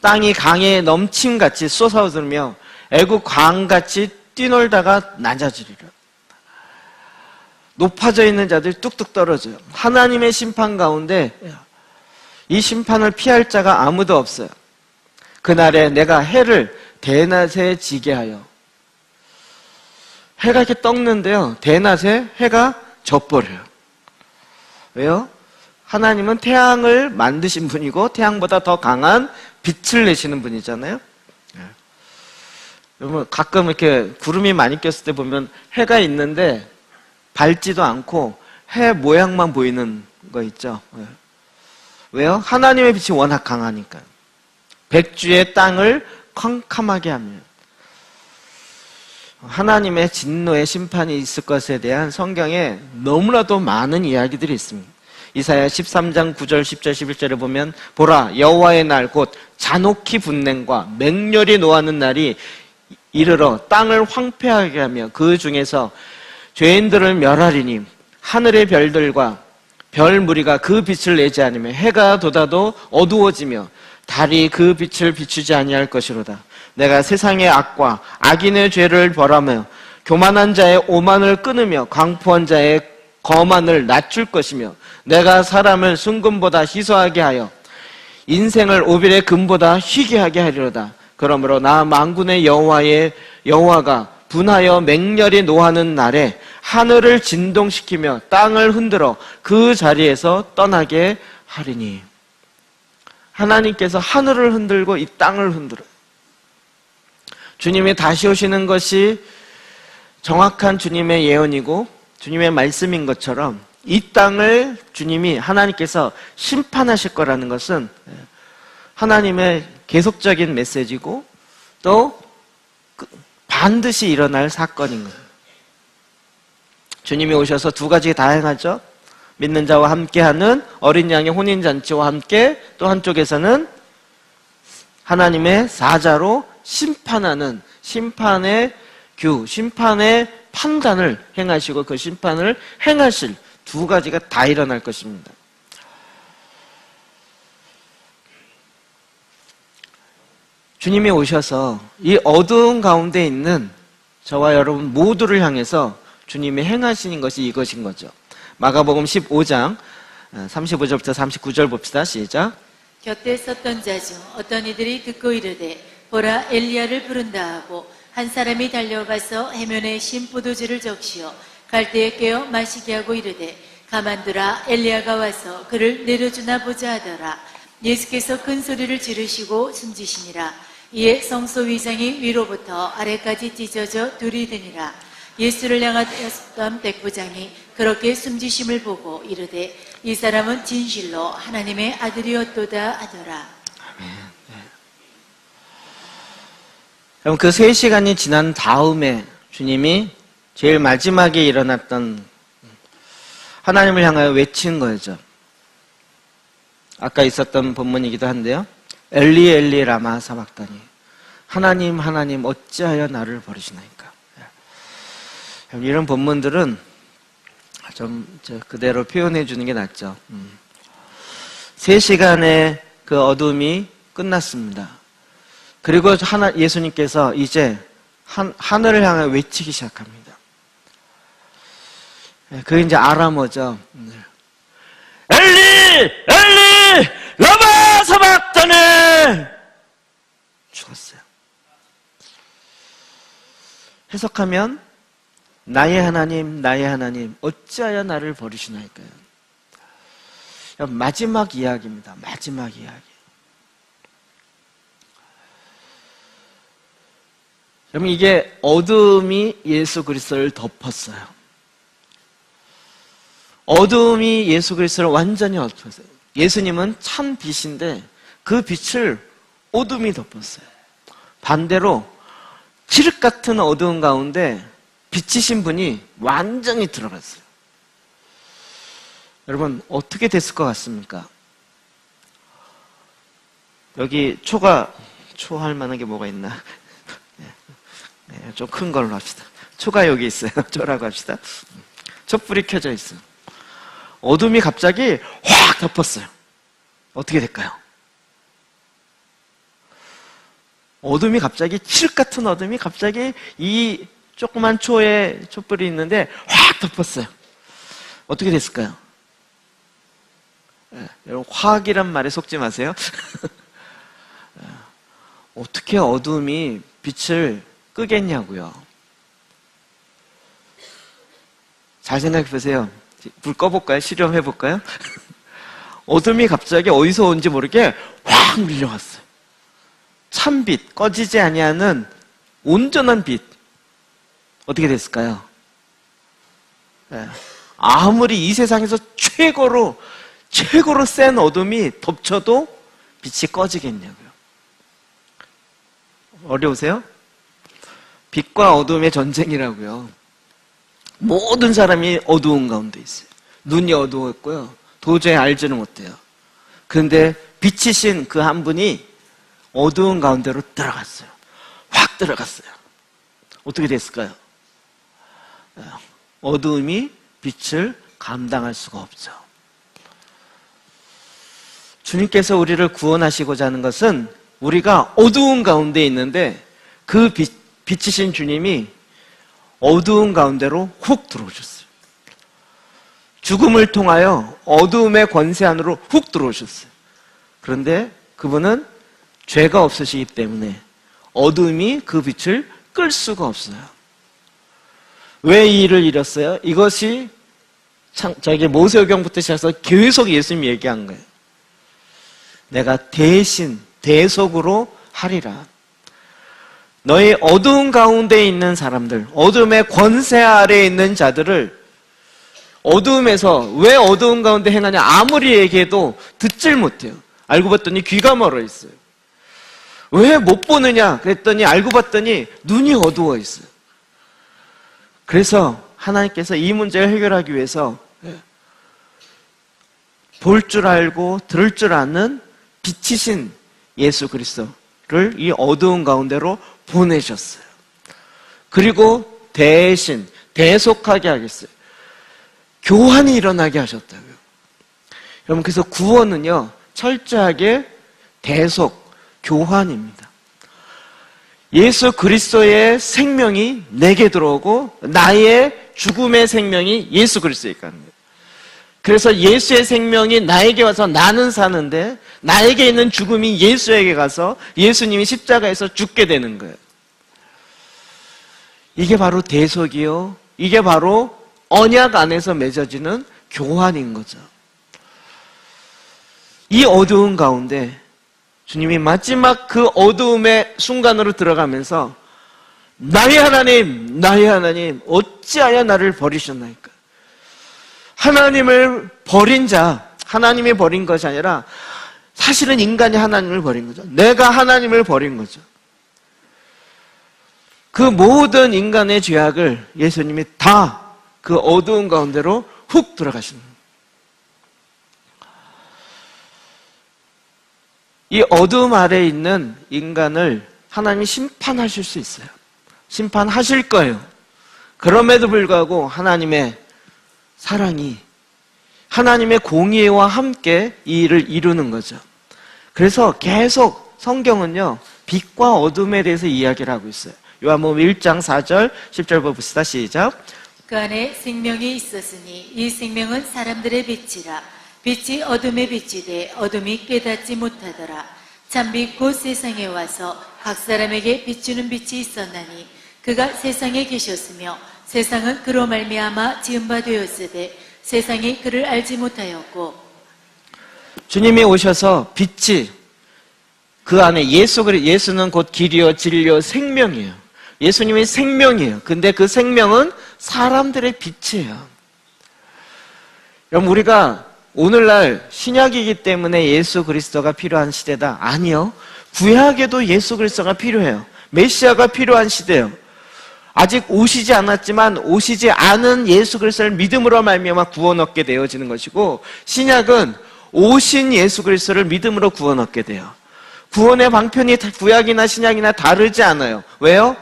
땅이 강에 넘침같이 쏟아오르며 애국 광같이 뛰놀다가 낮아지리라. 높아져 있는 자들이 뚝뚝 떨어져요. 하나님의 심판 가운데 이 심판을 피할 자가 아무도 없어요. 그날에 내가 해를 대낮에 지게 하여. 해가 이렇게 떴는데요, 대낮에 해가 져버려요. 왜요? 하나님은 태양을 만드신 분이고 태양보다 더 강한 빛을 내시는 분이잖아요. 여러분 가끔 이렇게 구름이 많이 꼈을 때 보면 해가 있는데 밝지도 않고 해 모양만 보이는 거 있죠. 왜요? 하나님의 빛이 워낙 강하니까요. 백주의 땅을 캄캄하게 하며. 하나님의 진노의 심판이 있을 것에 대한 성경에 너무나도 많은 이야기들이 있습니다. 이사야 13장 9절 10절 11절에 보면 보라 여호와의 날 곧 잔혹히 분냉과 맹렬히 노하는 날이 이르러 땅을 황폐하게 하며 그 중에서 죄인들을 멸하리니 하늘의 별들과 별 무리가 그 빛을 내지 않으며 해가 돋아도 어두워지며 달이 그 빛을 비추지 아니할 것이로다. 내가 세상의 악과 악인의 죄를 벌하며 교만한 자의 오만을 끊으며 광포한 자의 거만을 낮출 것이며 내가 사람을 순금보다 희소하게 하여 인생을 오빌의 금보다 희게 하게 하리로다. 그러므로 나 만군의 여호와가 분하여 맹렬히 노하는 날에 하늘을 진동시키며 땅을 흔들어 그 자리에서 떠나게 하리니. 하나님께서 하늘을 흔들고 이 땅을 흔들어요. 주님이 다시 오시는 것이 정확한 주님의 예언이고 주님의 말씀인 것처럼 이 땅을 주님이 하나님께서 심판하실 거라는 것은 하나님의 계속적인 메시지고 또 반드시 일어날 사건인 거예요. 주님이 오셔서 두 가지 다 행하죠. 믿는 자와 함께하는 어린 양의 혼인잔치와 함께 또 한쪽에서는 하나님의 사자로 심판하는 심판의 심판의 판단을 행하시고 그 심판을 행하실 두 가지가 다 일어날 것입니다. 주님이 오셔서 이 어두운 가운데 있는 저와 여러분 모두를 향해서 주님이 행하시는 것이 이것인 거죠. 마가복음 15장 35절부터 39절 봅시다. 시작. 곁에 섰던 자 중 어떤 이들이 듣고 이르되 보라 엘리야를 부른다 하고 한 사람이 달려가서 해면에 신 포도주를 적시어 갈대에 깨어 마시게 하고 이르되 가만두라 엘리야가 와서 그를 내려주나 보자 하더라. 예수께서 큰 소리를 지르시고 숨지시니라. 이에 성소 위장이 위로부터 아래까지 찢어져 둘이 되니라. 예수를 향하였던 백부장이 그렇게 숨지심을 보고 이르되 이 사람은 진실로 하나님의 아들이었도다 하더라. 그럼 그 3시간이 지난 다음에 주님이 제일 마지막에 일어났던 하나님을 향하여 외친 거죠. 아까 있었던 본문이기도 한데요. 엘리 엘리 라마 사박다니 하나님 하나님 어찌하여 나를 버리시나이까. 이런 본문들은 좀 그대로 표현해 주는 게 낫죠. 3시간의 그 어둠이 끝났습니다. 그리고 예수님께서 이제 하늘을 향해 외치기 시작합니다. 그게 이제 아람어죠. 엘리! 엘리! 라마 사박다니! 죽었어요. 해석하면 나의 하나님 어찌하여 나를 버리시나이까요. 마지막 이야기입니다. 마지막 이야기. 여러분 이게 어둠이 예수 그리스도를 덮었어요. 어둠이 예수 그리스도를 완전히 덮었어요. 예수님은 참 빛인데 그 빛을 어둠이 덮었어요. 반대로 칠흑 같은 어두운 가운데 빛이신 분이 완전히 들어갔어요. 여러분 어떻게 됐을 것 같습니까? 여기 초 할 만한 게 뭐가 있나? 네, 좀 큰 걸로 합시다. 초가 여기 있어요. 초라고 합시다. 촛불이 켜져 있어요. 어둠이 갑자기 확 덮었어요. 어떻게 될까요? 어둠이 갑자기 칠흑 같은 어둠이 갑자기 이 조그만 초에 촛불이 있는데 확 덮었어요. 어떻게 됐을까요? 네, 여러분 화학이란 말에 속지 마세요. 어떻게 어둠이 빛을 끄겠냐고요. 잘 생각해 보세요. 불 꺼볼까요? 실험해 볼까요? 어둠이 갑자기 어디서 온지 모르게 확 밀려왔어요. 참빛, 꺼지지 아니하는 온전한 빛. 어떻게 됐을까요? 네. 아무리 이 세상에서 최고로 센 어둠이 덮쳐도 빛이 꺼지겠냐고요. 어려우세요? 빛과 어둠의 전쟁이라고요. 모든 사람이 어두운 가운데 있어요. 눈이 어두웠고요. 도저히 알지는 못해요. 그런데 빛이신 그 한 분이 어두운 가운데로 들어갔어요. 확 들어갔어요. 어떻게 됐을까요? 어두움이 빛을 감당할 수가 없죠. 주님께서 우리를 구원하시고자 하는 것은 우리가 어두운 가운데 있는데 그 빛이신 주님이 어두운 가운데로 훅 들어오셨어요. 죽음을 통하여 어두움의 권세 안으로 훅 들어오셨어요. 그런데 그분은 죄가 없으시기 때문에 어두움이 그 빛을 끌 수가 없어요. 왜 이 일을 이뤘어요? 이것이 저에게 모세오경부터 시작해서 계속 예수님이 얘기한 거예요. 내가 대신 대속으로 하리라. 너희 어두운 가운데 있는 사람들, 어둠의 권세 아래에 있는 자들을 어두움에서 왜 어두운 가운데 행하냐 아무리 얘기해도 듣질 못해요. 알고 봤더니 귀가 멀어 있어요. 왜 못 보느냐 그랬더니 알고 봤더니 눈이 어두워 있어요. 그래서 하나님께서 이 문제를 해결하기 위해서 볼 줄 알고 들을 줄 아는 빛이신 예수 그리스도, 이 어두운 가운데로 보내셨어요. 그리고 대신 대속하게 하겠어요. 교환이 일어나게 하셨다고요. 여러분, 그래서 구원은요, 철저하게 대속, 교환입니다. 예수 그리스도의 생명이 내게 들어오고 나의 죽음의 생명이 예수 그리스도에게 가는 거예요. 그래서 예수의 생명이 나에게 와서 나는 사는데 나에게 있는 죽음이 예수에게 가서 예수님이 십자가에서 죽게 되는 거예요. 이게 바로 대속이요. 이게 바로 언약 안에서 맺어지는 교환인 거죠. 이 어두운 가운데 주님이 마지막 그 어두움의 순간으로 들어가면서 나의 하나님 어찌하여 나를 버리셨나이까. 하나님을 버린 자, 하나님이 버린 것이 아니라 사실은 인간이 하나님을 버린 거죠. 내가 하나님을 버린 거죠. 그 모든 인간의 죄악을 예수님이 다 그 어두운 가운데로 훅 들어가시는 거예요. 이 어두움 아래에 있는 인간을 하나님이 심판하실 수 있어요. 심판하실 거예요. 그럼에도 불구하고 하나님의 사랑이, 하나님의 공의와 함께 이 일을 이루는 거죠. 그래서 계속 성경은요, 빛과 어둠에 대해서 이야기를 하고 있어요. 요한복음 1장 4절, 10절 봅시다. 시작. 그 안에 생명이 있었으니 이 생명은 사람들의 빛이라. 빛이 어둠에 비치되 어둠이 깨닫지 못하더라. 참빛 곧 세상에 와서 각 사람에게 비추는 빛이 있었나니 그가 세상에 계셨으며 세상은 그로 말미암아 지은 바 되었으되 세상이 그를 알지 못하였고. 주님이 오셔서 빛이 그 안에 예수는 곧 길이요 진리요 생명이에요. 예수님이 생명이에요. 근데 그 생명은 사람들의 빛이에요. 여러분, 우리가 오늘날 신약이기 때문에 예수 그리스도가 필요한 시대다? 아니요. 구약에도 예수 그리스도가 필요해요. 메시아가 필요한 시대예요. 아직 오시지 않았지만 오시지 않은 예수 그리스도를 믿음으로 말미암아 구원 얻게 되어지는 것이고, 신약은 오신 예수 그리스도를 믿음으로 구원 얻게 돼요. 구원의 방편이 구약이나 신약이나 다르지 않아요. 왜요?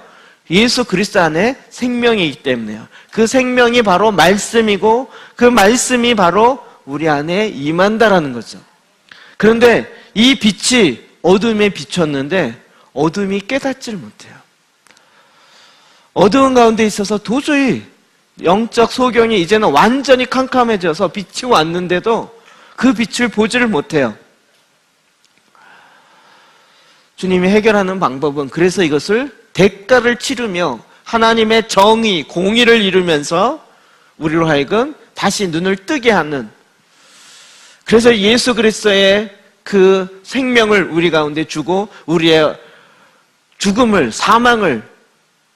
예수 그리스도 안에 생명이 있기 때문에요. 그 생명이 바로 말씀이고 그 말씀이 바로 우리 안에 임한다라는 거죠. 그런데 이 빛이 어둠에 비쳤는데 어둠이 깨닫지를 못해요. 어두운 가운데 있어서 도저히 영적 소경이 이제는 완전히 캄캄해져서 빛이 왔는데도 그 빛을 보지를 못해요. 주님이 해결하는 방법은 그래서 이것을 대가를 치르며 하나님의 정의, 공의를 이루면서 우리로 하여금 다시 눈을 뜨게 하는, 그래서 예수 그리스도의 그 생명을 우리 가운데 주고 우리의 죽음을, 사망을,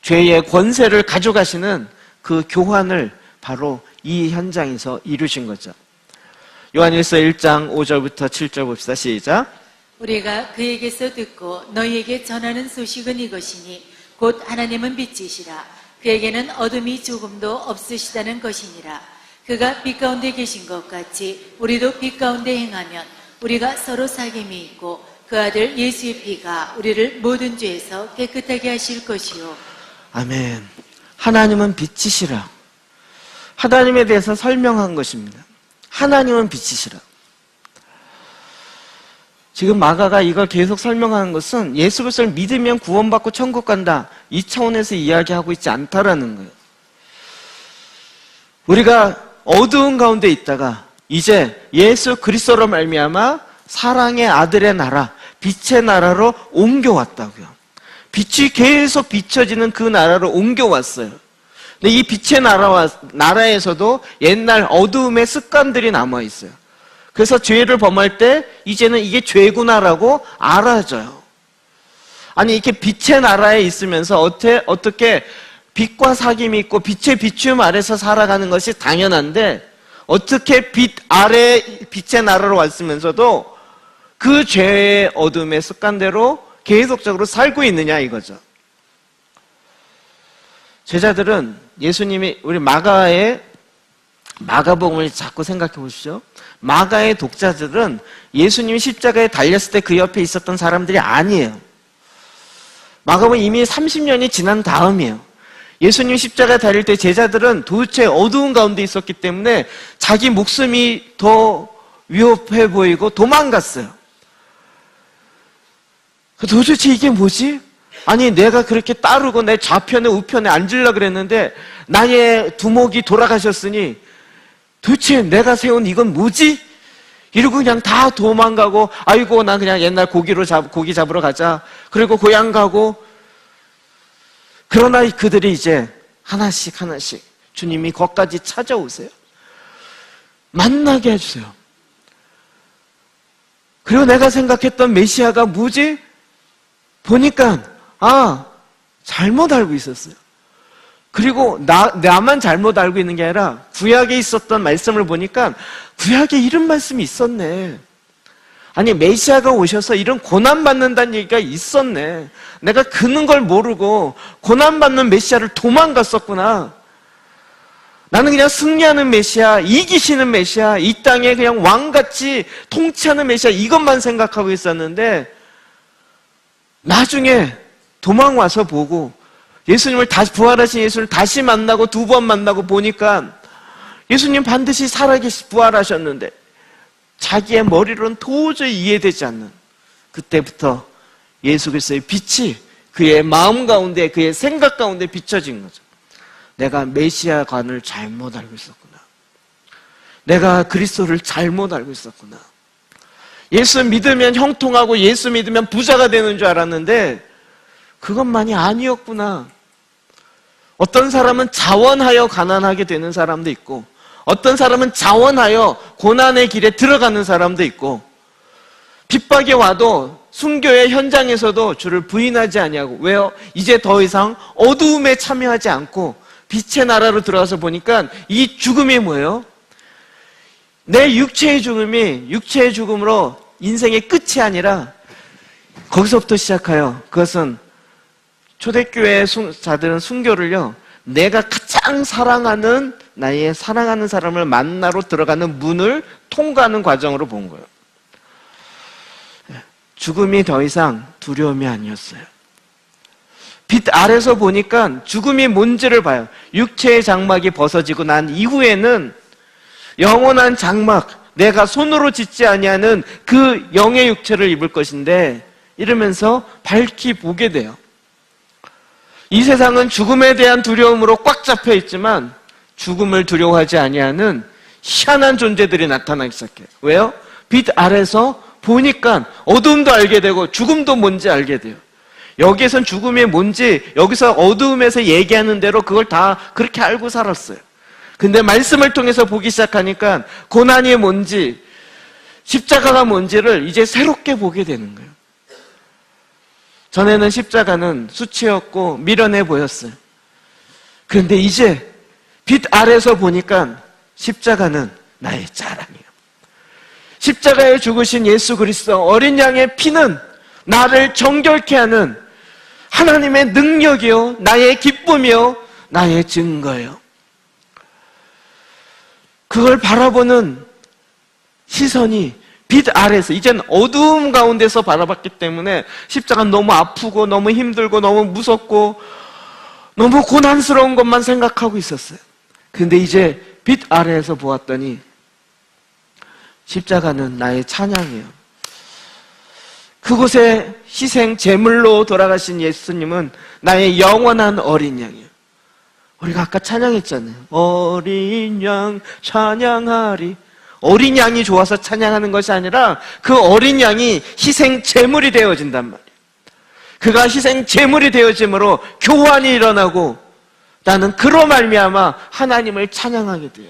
죄의 권세를 가져가시는 그 교환을 바로 이 현장에서 이루신 거죠. 요한일서 1장 5절부터 7절 봅시다. 시작. 우리가 그에게서 듣고 너희에게 전하는 소식은 이것이니 곧 하나님은 빛이시라. 그에게는 어둠이 조금도 없으시다는 것이니라. 그가 빛 가운데 계신 것 같이 우리도 빛 가운데 행하면 우리가 서로 사귐이 있고 그 아들 예수의 피가 우리를 모든 죄에서 깨끗하게 하실 것이요. 아멘. 하나님은 빛이시라. 하나님에 대해서 설명한 것입니다. 하나님은 빛이시라. 지금 마가가 이걸 계속 설명하는 것은 예수 그리스도를 믿으면 구원받고 천국 간다, 이 차원에서 이야기하고 있지 않다라는 거예요. 우리가 어두운 가운데 있다가 이제 예수 그리스도로 말미암아 사랑의 아들의 나라, 빛의 나라로 옮겨왔다고요. 빛이 계속 비춰지는 그 나라로 옮겨왔어요. 근데 이 빛의 나라에서도 옛날 어두움의 습관들이 남아있어요. 그래서 죄를 범할 때 이제는 이게 죄구나라고 알아져요. 아니, 이렇게 빛의 나라에 있으면서 어떻게 빛과 사귐이 있고 빛의 비춤 아래서 살아가는 것이 당연한데 어떻게 빛 아래 빛의 나라로 왔으면서도 그 죄의 어둠의 습관대로 계속적으로 살고 있느냐 이거죠. 제자들은 예수님이 우리 마가복음을 자꾸 생각해 보십시오. 마가의 독자들은 예수님이 십자가에 달렸을 때 그 옆에 있었던 사람들이 아니에요. 마감은 이미 30년이 지난 다음이에요. 예수님 십자가 달릴 때 제자들은 도대체 어두운 가운데 있었기 때문에 자기 목숨이 더 위협해 보이고 도망갔어요. 도대체 이게 뭐지? 아니 내가 그렇게 따르고 내 좌편에 우편에 앉으려고 그랬는데 나의 두목이 돌아가셨으니 도대체 내가 세운 이건 뭐지? 이러고 그냥 다 도망가고 아이고 난 그냥 옛날 고기 잡으러 가자. 그리고 고향 가고. 그러나 그들이 이제 하나씩 주님이 거기까지 찾아오세요. 만나게 해주세요. 그리고 내가 생각했던 메시아가 뭐지? 보니까 잘못 알고 있었어요. 그리고 나만 잘못 알고 있는 게 아니라 구약에 있었던 말씀을 보니까 구약에 이런 말씀이 있었네. 아니 메시아가 오셔서 이런 고난받는다는 얘기가 있었네. 내가 그는 걸 모르고 고난받는 메시아를 도망갔었구나. 나는 그냥 승리하는 메시아, 이기시는 메시아, 이 땅에 그냥 왕같이 통치하는 메시아 이것만 생각하고 있었는데 나중에 도망와서 보고 예수님을 다시 부활하신 예수를 다시 만나고 두 번 만나고 보니까 예수님 반드시 살아계시 부활하셨는데 자기의 머리로는 도저히 이해되지 않는 그때부터 예수 그리스도의 빛이 그의 마음 가운데 그의 생각 가운데 비춰진 거죠. 내가 메시아관을 잘못 알고 있었구나. 내가 그리스도를 잘못 알고 있었구나. 예수 믿으면 형통하고 예수 믿으면 부자가 되는 줄 알았는데 그것만이 아니었구나. 어떤 사람은 자원하여 가난하게 되는 사람도 있고 어떤 사람은 자원하여 고난의 길에 들어가는 사람도 있고 핍박이 와도 순교의 현장에서도 주를 부인하지 아니하고 왜요? 이제 더 이상 어두움에 참여하지 않고 빛의 나라로 들어가서 보니까 이 죽음이 뭐예요? 내 육체의 죽음이 육체의 죽음으로 인생의 끝이 아니라 거기서부터 시작하여 그것은 초대교회 자들은 순교를요 내가 가장 사랑하는 나의 사랑하는 사람을 만나러 들어가는 문을 통과하는 과정으로 본 거예요. 죽음이 더 이상 두려움이 아니었어요. 빛 아래서 보니까 죽음이 뭔지를 봐요. 육체의 장막이 벗어지고 난 이후에는 영원한 장막, 내가 손으로 짓지 아니하는 그 영의 육체를 입을 것인데 이러면서 밝히 보게 돼요. 이 세상은 죽음에 대한 두려움으로 꽉 잡혀 있지만 죽음을 두려워하지 아니하는 희한한 존재들이 나타나기 시작해요. 왜요? 빛 아래서 보니까 어둠도 알게 되고 죽음도 뭔지 알게 돼요. 여기에선 죽음이 뭔지 여기서 어두움에서 얘기하는 대로 그걸 다 그렇게 알고 살았어요. 근데 말씀을 통해서 보기 시작하니까 고난이 뭔지 십자가가 뭔지를 이제 새롭게 보게 되는 거예요. 전에는 십자가는 수치였고 미련해 보였어요. 그런데 이제 빛 아래서 보니까 십자가는 나의 자랑이에요. 십자가에 죽으신 예수 그리스도 어린 양의 피는 나를 정결케 하는 하나님의 능력이요 나의 기쁨이요 나의 증거예요. 그걸 바라보는 시선이 빛 아래서 이젠 어두움 가운데서 바라봤기 때문에 십자가는 너무 아프고 너무 힘들고 너무 무섭고 너무 고난스러운 것만 생각하고 있었어요. 근데 이제 빛 아래에서 보았더니 십자가는 나의 찬양이에요. 그곳에 희생 제물로 돌아가신 예수님은 나의 영원한 어린 양이에요. 우리가 아까 찬양했잖아요. 어린 양 찬양하리. 어린 양이 좋아서 찬양하는 것이 아니라 그 어린 양이 희생 제물이 되어진단 말이에요. 그가 희생 제물이 되어짐으로 교환이 일어나고 나는 그로 말미암아 하나님을 찬양하게 돼요.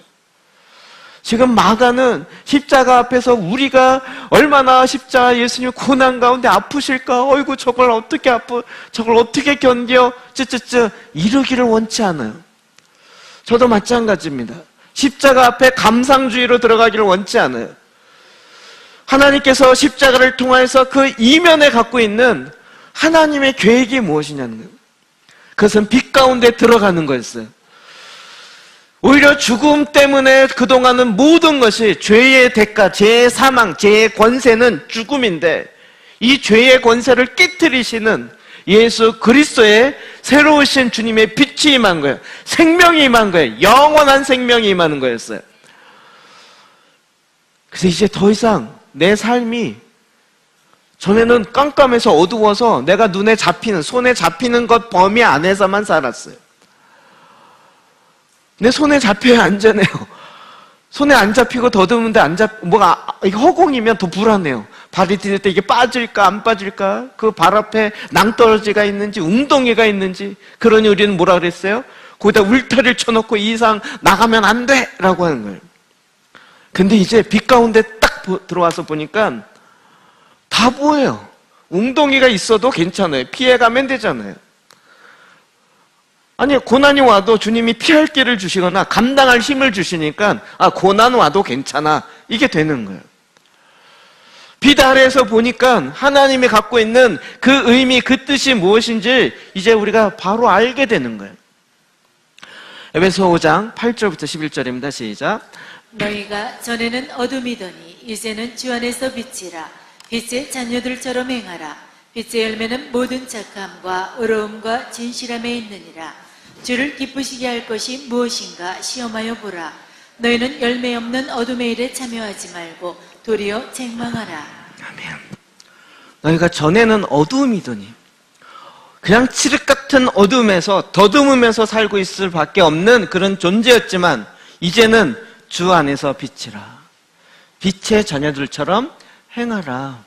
지금 마가는 십자가 앞에서 우리가 얼마나 십자가 예수님 고난 가운데 아프실까? 어이구 저걸 어떻게 견뎌? 쯔쯔쯔 이러기를 원치 않아요. 저도 마찬가지입니다. 십자가 앞에 감상주의로 들어가기를 원치 않아요. 하나님께서 십자가를 통해서 그 이면에 갖고 있는 하나님의 계획이 무엇이냐는 거예요. 그것은 빛 가운데 들어가는 거였어요. 오히려 죽음 때문에 그동안은 모든 것이 죄의 대가, 죄의 사망, 죄의 권세는 죽음인데 이 죄의 권세를 깨트리시는 예수 그리스도의 새로우신 주님의 빛이 임한 거예요. 생명이 임한 거예요. 영원한 생명이 임하는 거였어요. 그래서 이제 더 이상 내 삶이, 전에는 깜깜해서 어두워서 내가 눈에 잡히는, 손에 잡히는 것 범위 안에서만 살았어요. 내 손에 잡혀야 안전해요. 손에 안 잡히고 더듬는데 이게 허공이면 더 불안해요. 발이 디딜 때 이게 빠질까 안 빠질까, 그 발 앞에 낭떠러지가 있는지 웅덩이가 있는지. 그러니 우리는 뭐라 그랬어요? 거기다 울타리를 쳐놓고 이 이상 나가면 안 돼! 라고 하는 거예요. 근데 이제 빛 가운데 딱 들어와서 보니까 다 보여요. 웅덩이가 있어도 괜찮아요. 피해가면 되잖아요. 아니, 고난이 와도 주님이 피할 길을 주시거나 감당할 힘을 주시니까 고난 와도 괜찮아, 이게 되는 거예요. 빛 아래에서 보니까 하나님이 갖고 있는 그 의미, 그 뜻이 무엇인지 이제 우리가 바로 알게 되는 거예요. 에베소 5장 8절부터 11절입니다. 시작. 너희가 전에는 어둠이더니 이제는 주 안에서 빛이라. 빛의 자녀들처럼 행하라. 빛의 열매는 모든 착함과 의로움과 진실함에 있느니라. 주를 기쁘시게 할 것이 무엇인가 시험하여 보라. 너희는 열매 없는 어둠의 일에 참여하지 말고 도리어 책망하라. 아멘. 너희가 전에는 어두움이더니, 그냥 칠흑 같은 어둠에서 더듬으면서 살고 있을 밖에 없는 그런 존재였지만 이제는 주 안에서 빛이라. 빛의 자녀들처럼 행하라.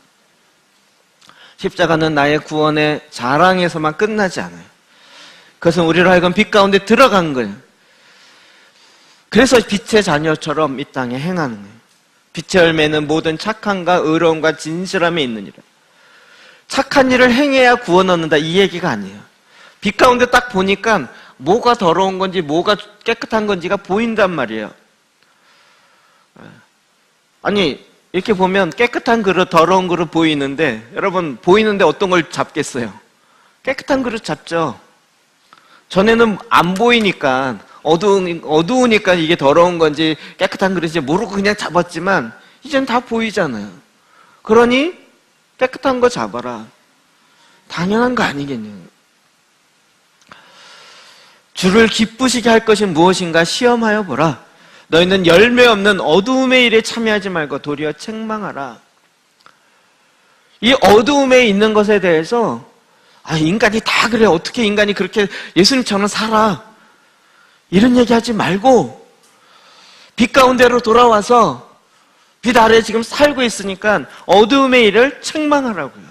십자가는 나의 구원의 자랑에서만 끝나지 않아요. 그것은 우리로 하여금 빛 가운데 들어간 거예요. 그래서 빛의 자녀처럼 이 땅에 행하는 거예요. 빛의 열매는 모든 착함과 의로움과 진실함에 있느니라. 착한 일을 행해야 구원 얻는다, 이 얘기가 아니에요. 빛 가운데 딱 보니까 뭐가 더러운 건지 뭐가 깨끗한 건지가 보인단 말이에요. 아니, 이렇게 보면 깨끗한 그릇, 더러운 그릇 보이는데, 여러분 보이는데 어떤 걸 잡겠어요? 깨끗한 그릇 잡죠. 전에는 안 보이니까, 어두우니까 이게 더러운 건지 깨끗한 그릇인지 모르고 그냥 잡았지만 이젠 다 보이잖아요. 그러니 깨끗한 거 잡아라. 당연한 거 아니겠냐고. 주를 기쁘시게 할 것이 무엇인가 시험하여 보라. 너희는 열매 없는 어두움의 일에 참여하지 말고 도리어 책망하라. 이 어두움에 있는 것에 대해서 인간이 다 그래, 어떻게 인간이 그렇게 예수님처럼 살아, 이런 얘기하지 말고 빛 가운데로 돌아와서 빛 아래에 지금 살고 있으니까 어두움의 일을 책망하라고요.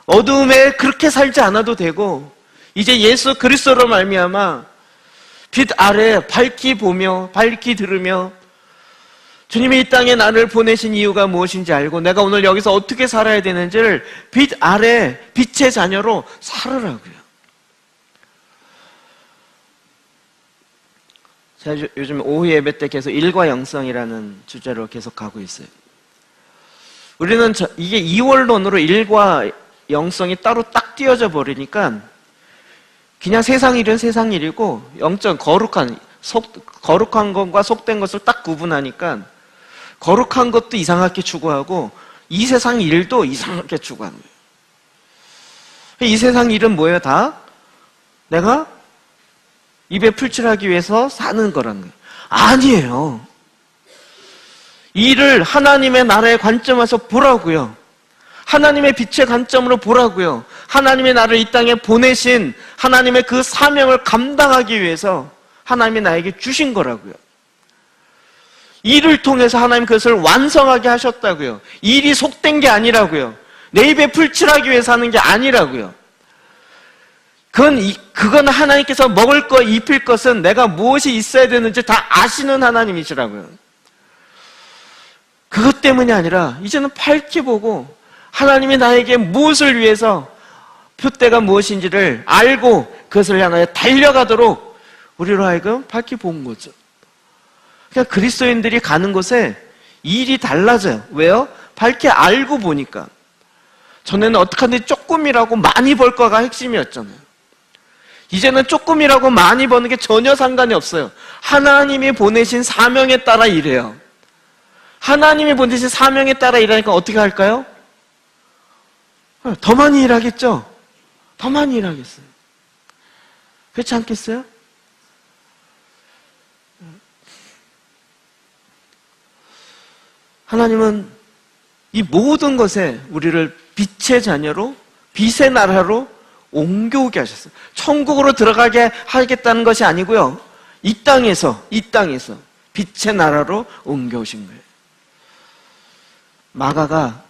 어두움에 그렇게 살지 않아도 되고 이제 예수 그리스도로 말미암아 빛 아래 밝히 보며 밝히 들으며 주님이 이 땅에 나를 보내신 이유가 무엇인지 알고 내가 오늘 여기서 어떻게 살아야 되는지를 빛 아래 빛의 자녀로 살으라고요. 제가 요즘 오후 예배 때 계속 일과 영성이라는 주제로 계속 가고 있어요. 우리는 이게 이원론으로 일과 영성이 따로 딱 띄어져 버리니까 그냥 세상 일은 세상 일이고 영적 거룩한 것과 속된 것을 딱 구분하니까 거룩한 것도 이상하게 추구하고 이 세상 일도 이상하게 추구하는 거예요. 이 세상 일은 뭐예요? 다 내가 입에 풀칠하기 위해서 사는 거라는 거예요. 아니에요. 이를 하나님의 나라의 관점에서 보라고요. 하나님의 빛의 관점으로 보라고요. 하나님의 나를 이 땅에 보내신 하나님의 그 사명을 감당하기 위해서 하나님이 나에게 주신 거라고요. 일을 통해서 하나님 그것을 완성하게 하셨다고요. 일이 속된 게 아니라고요. 내 입에 풀칠하기 위해서 하는 게 아니라고요. 그건 하나님께서 먹을 것, 입힐 것은 내가 무엇이 있어야 되는지 다 아시는 하나님이시라고요. 그것 때문이 아니라 이제는 밝게 보고 하나님이 나에게 무엇을 위해서 표대가 무엇인지를 알고 그것을 향하여 달려가도록 우리로 하여금 밝게 본 거죠. 그러니까 그리스도인들이 가는 곳에 일이 달라져요. 왜요? 밝게 알고 보니까. 전에는 어떻게 하는지 조금이라고 많이 벌 거가 핵심이었잖아요. 이제는 조금이라고 많이 버는 게 전혀 상관이 없어요. 하나님이 보내신 사명에 따라 일해요. 하나님이 보내신 사명에 따라 일하니까 어떻게 할까요? 더 많이 일하겠죠? 더 많이 일하겠어요. 그렇지 않겠어요? 하나님은 이 모든 것에 우리를 빛의 자녀로, 빛의 나라로 옮겨오게 하셨어요. 천국으로 들어가게 하겠다는 것이 아니고요. 이 땅에서 빛의 나라로 옮겨오신 거예요. 마가가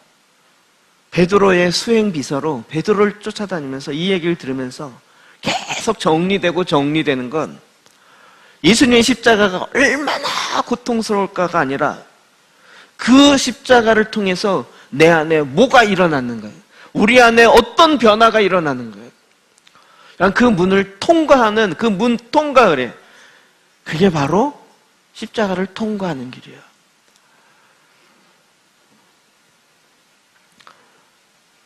베드로의 수행 비서로 베드로를 쫓아다니면서 이 얘기를 들으면서 계속 정리되는 건 예수님의 십자가가 얼마나 고통스러울까가 아니라 그 십자가를 통해서 내 안에 뭐가 일어나는 거예요. 우리 안에 어떤 변화가 일어나는 거예요. 그 문을 통과하는 그 문 통과를, 그게 바로 십자가를 통과하는 길이에요.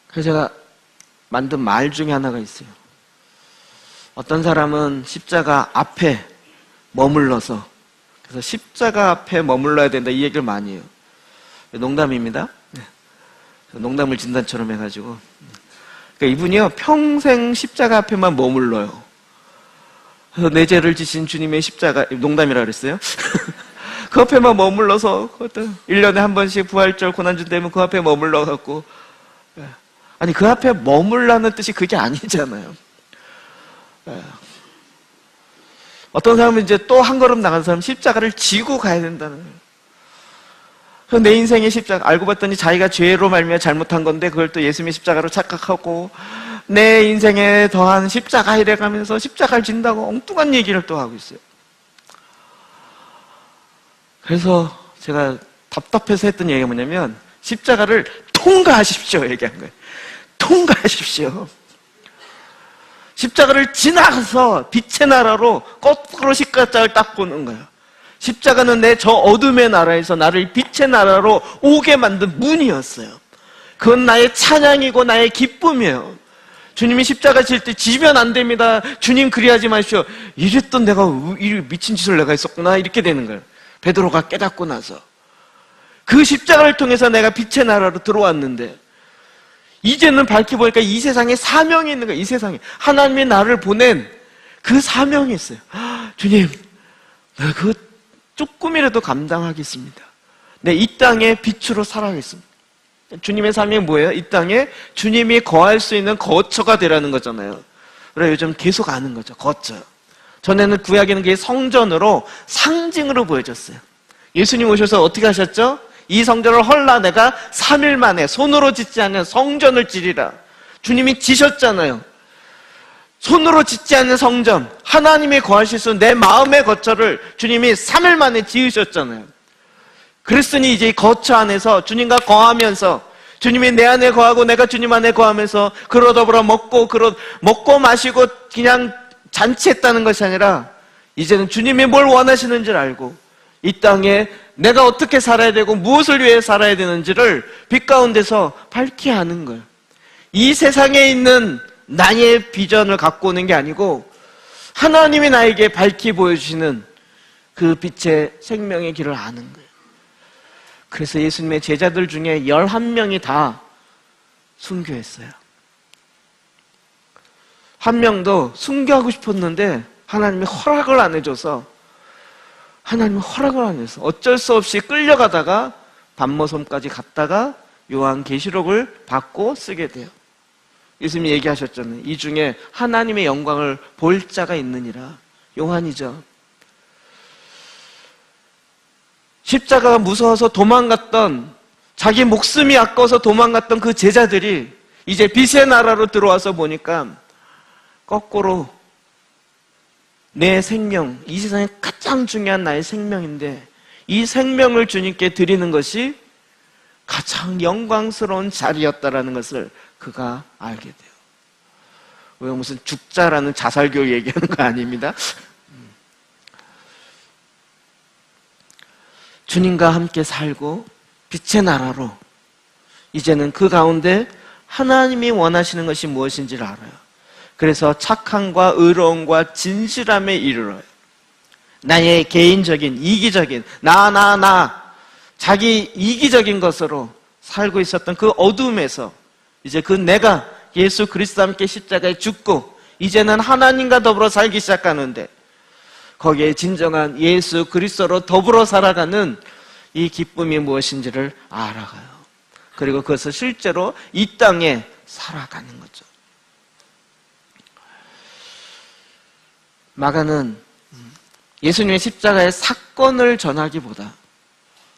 그래서 제가 만든 말 중에 하나가 있어요. 어떤 사람은 십자가 앞에 머물러서, 그래서 십자가 앞에 머물러야 된다 이 얘기를 많이 해요. 농담입니다. 농담을 진단처럼 해가지고. 그러니까 이분이요, 평생 십자가 앞에만 머물러요. 그래서 내 죄를 지신 주님의 십자가, 농담이라 그랬어요? 그 앞에만 머물러서, 1년에 한 번씩 부활절 고난주 되면 그 앞에 머물러갖고, 아니, 그 앞에 머물라는 뜻이 그게 아니잖아요. 어떤 사람은 이제 또 한 걸음 나간 사람 십자가를 지고 가야 된다는 거예요. 내 인생의 십자가, 알고 봤더니 자기가 죄로 말미암아 잘못한 건데 그걸 또 예수님의 십자가로 착각하고 내 인생에 더한 십자가 이래가면서 십자가를 진다고 엉뚱한 얘기를 또 하고 있어요. 그래서 제가 답답해서 했던 얘기가 뭐냐면 십자가를 통과하십시오 얘기한 거예요. 통과하십시오. 십자가를 지나가서 빛의 나라로 거꾸로 십자가를 딱 보는 거예요. 십자가는 내 저 어둠의 나라에서 나를 빛의 나라로 오게 만든 문이었어요. 그건 나의 찬양이고 나의 기쁨이에요. 주님이 십자가 질 때 지면 안 됩니다. 주님 그리하지 마십시오. 이랬던 내가 이 미친 짓을 내가 했었구나 이렇게 되는 거예요. 베드로가 깨닫고 나서 그 십자가를 통해서 내가 빛의 나라로 들어왔는데 이제는 밝히 보니까 이 세상에 사명이 있는 거예요. 이 세상에 하나님이 나를 보낸 그 사명이 있어요. 주님, 내가 그 조금이라도 감당하겠습니다. 네, 이 땅에 빛으로 살아가겠습니다. 주님의 사명이 뭐예요? 이 땅에 주님이 거할 수 있는 거처가 되라는 거잖아요. 그래 요즘 계속 아는 거죠. 거처. 전에는 구약에는 그게 성전으로 상징으로 보여졌어요. 예수님 오셔서 어떻게 하셨죠? 이 성전을 헐라 내가 3일 만에 손으로 짓지 않는 성전을 지리라. 주님이 지셨잖아요. 손으로 짓지 않는 성전, 하나님이 거하실 수 있는 내 마음의 거처를 주님이 3일 만에 지으셨잖아요. 그랬으니 이제 이 거처 안에서 주님과 거하면서 주님이 내 안에 거하고 내가 주님 안에 거하면서 그러더불어 먹고 마시고 그냥 잔치했다는 것이 아니라 이제는 주님이 뭘 원하시는지를 알고 이 땅에 내가 어떻게 살아야 되고 무엇을 위해 살아야 되는지를 빛 가운데서 밝히 아는 거예요. 이 세상에 있는 나의 비전을 갖고 오는 게 아니고 하나님이 나에게 밝히 보여주시는 그 빛의 생명의 길을 아는 거예요. 그래서 예수님의 제자들 중에 11명이 다 순교했어요. 한 명도 순교하고 싶었는데 하나님이 허락을 안 해줘서 어쩔 수 없이 끌려가다가 반모섬까지 갔다가 요한계시록을 받고 쓰게 돼요. 예수님이 얘기하셨잖아요. 이 중에 하나님의 영광을 볼 자가 있느니라. 요한이죠. 십자가가 무서워서 도망갔던, 자기 목숨이 아까워서 도망갔던 그 제자들이 이제 빛의 나라로 들어와서 보니까 거꾸로 내 생명, 이 세상에 가장 중요한 나의 생명인데 이 생명을 주님께 드리는 것이 가장 영광스러운 자리였다라는 것을 그가 알게 돼요. 왜 무슨 죽자라는 자살교육 얘기하는 거 아닙니다. 주님과 함께 살고 빛의 나라로 이제는 그 가운데 하나님이 원하시는 것이 무엇인지를 알아요. 그래서 착함과 의로움과 진실함에 이르러요. 나의 개인적인 이기적인 자기 이기적인 것으로 살고 있었던 그 어둠에서 이제 그 내가 예수 그리스도와 함께 십자가에 죽고 이제는 하나님과 더불어 살기 시작하는데 거기에 진정한 예수 그리스도로 더불어 살아가는 이 기쁨이 무엇인지를 알아가요. 그리고 그것을 실제로 이 땅에 살아가는 거죠. 마가는 예수님의 십자가의 사건을 전하기보다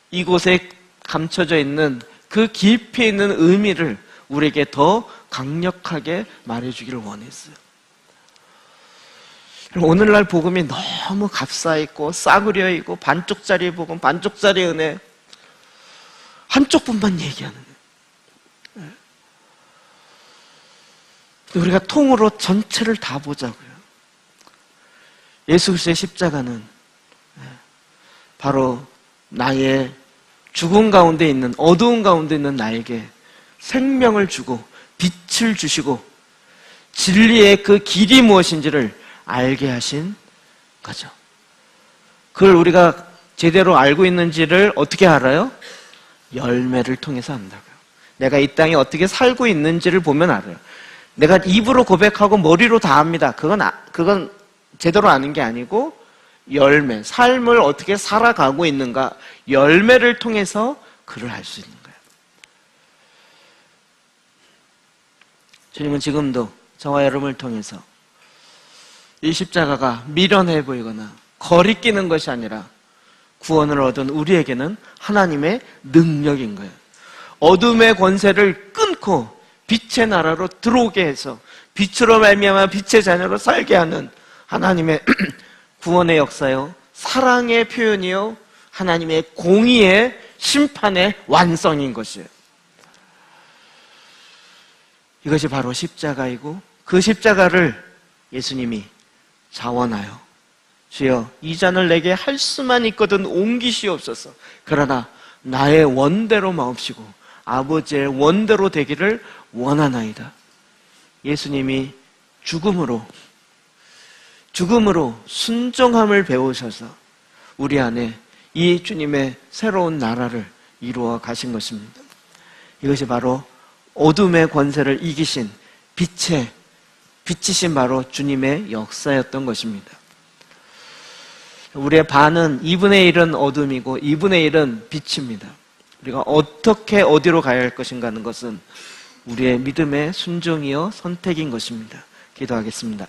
이곳에 감춰져 있는 그 깊이 있는 의미를 우리에게 더 강력하게 말해주기를 원했어요. 오늘날 복음이 너무 값싸있고 싸구려 있고 반쪽짜리 복음, 반쪽짜리 은혜, 한쪽뿐만 얘기하는 거예요. 우리가 통으로 전체를 다 보자고요. 예수 그리스도의 십자가는 바로 나의 죽음 가운데 있는, 어두운 가운데 있는 나에게 생명을 주고 빛을 주시고 진리의 그 길이 무엇인지를 알게 하신 거죠. 그걸 우리가 제대로 알고 있는지를 어떻게 알아요? 열매를 통해서 안다고요. 내가 이 땅에 어떻게 살고 있는지를 보면 알아요. 내가 입으로 고백하고 머리로 다 압니다. 그건 제대로 아는 게 아니고 열매, 삶을 어떻게 살아가고 있는가, 열매를 통해서 그를 알 수 있는 거예요. 주님은 지금도 저와 여러분을 통해서 이 십자가가 미련해 보이거나 거리끼는 것이 아니라 구원을 얻은 우리에게는 하나님의 능력인 거예요. 어둠의 권세를 끊고 빛의 나라로 들어오게 해서 빛으로 말미암아 빛의 자녀로 살게 하는 하나님의 구원의 역사요, 사랑의 표현이요, 하나님의 공의의 심판의 완성인 것이에요. 이것이 바로 십자가이고 그 십자가를 예수님이 자원하여 주여 이 잔을 내게 할 수만 있거든 옮기시옵소서. 그러나 나의 원대로 마옵시고 아버지의 원대로 되기를 원하나이다. 예수님이 죽음으로 순종함을 배우셔서 우리 안에 이 주님의 새로운 나라를 이루어 가신 것입니다. 이것이 바로 어둠의 권세를 이기신 빛이신 바로 주님의 역사였던 것입니다. 우리의 반은 2분의 1은 어둠이고 2분의 1은 빛입니다. 우리가 어떻게 어디로 가야 할 것인가 하는 것은 우리의 믿음의 순종이요 선택인 것입니다. 기도하겠습니다.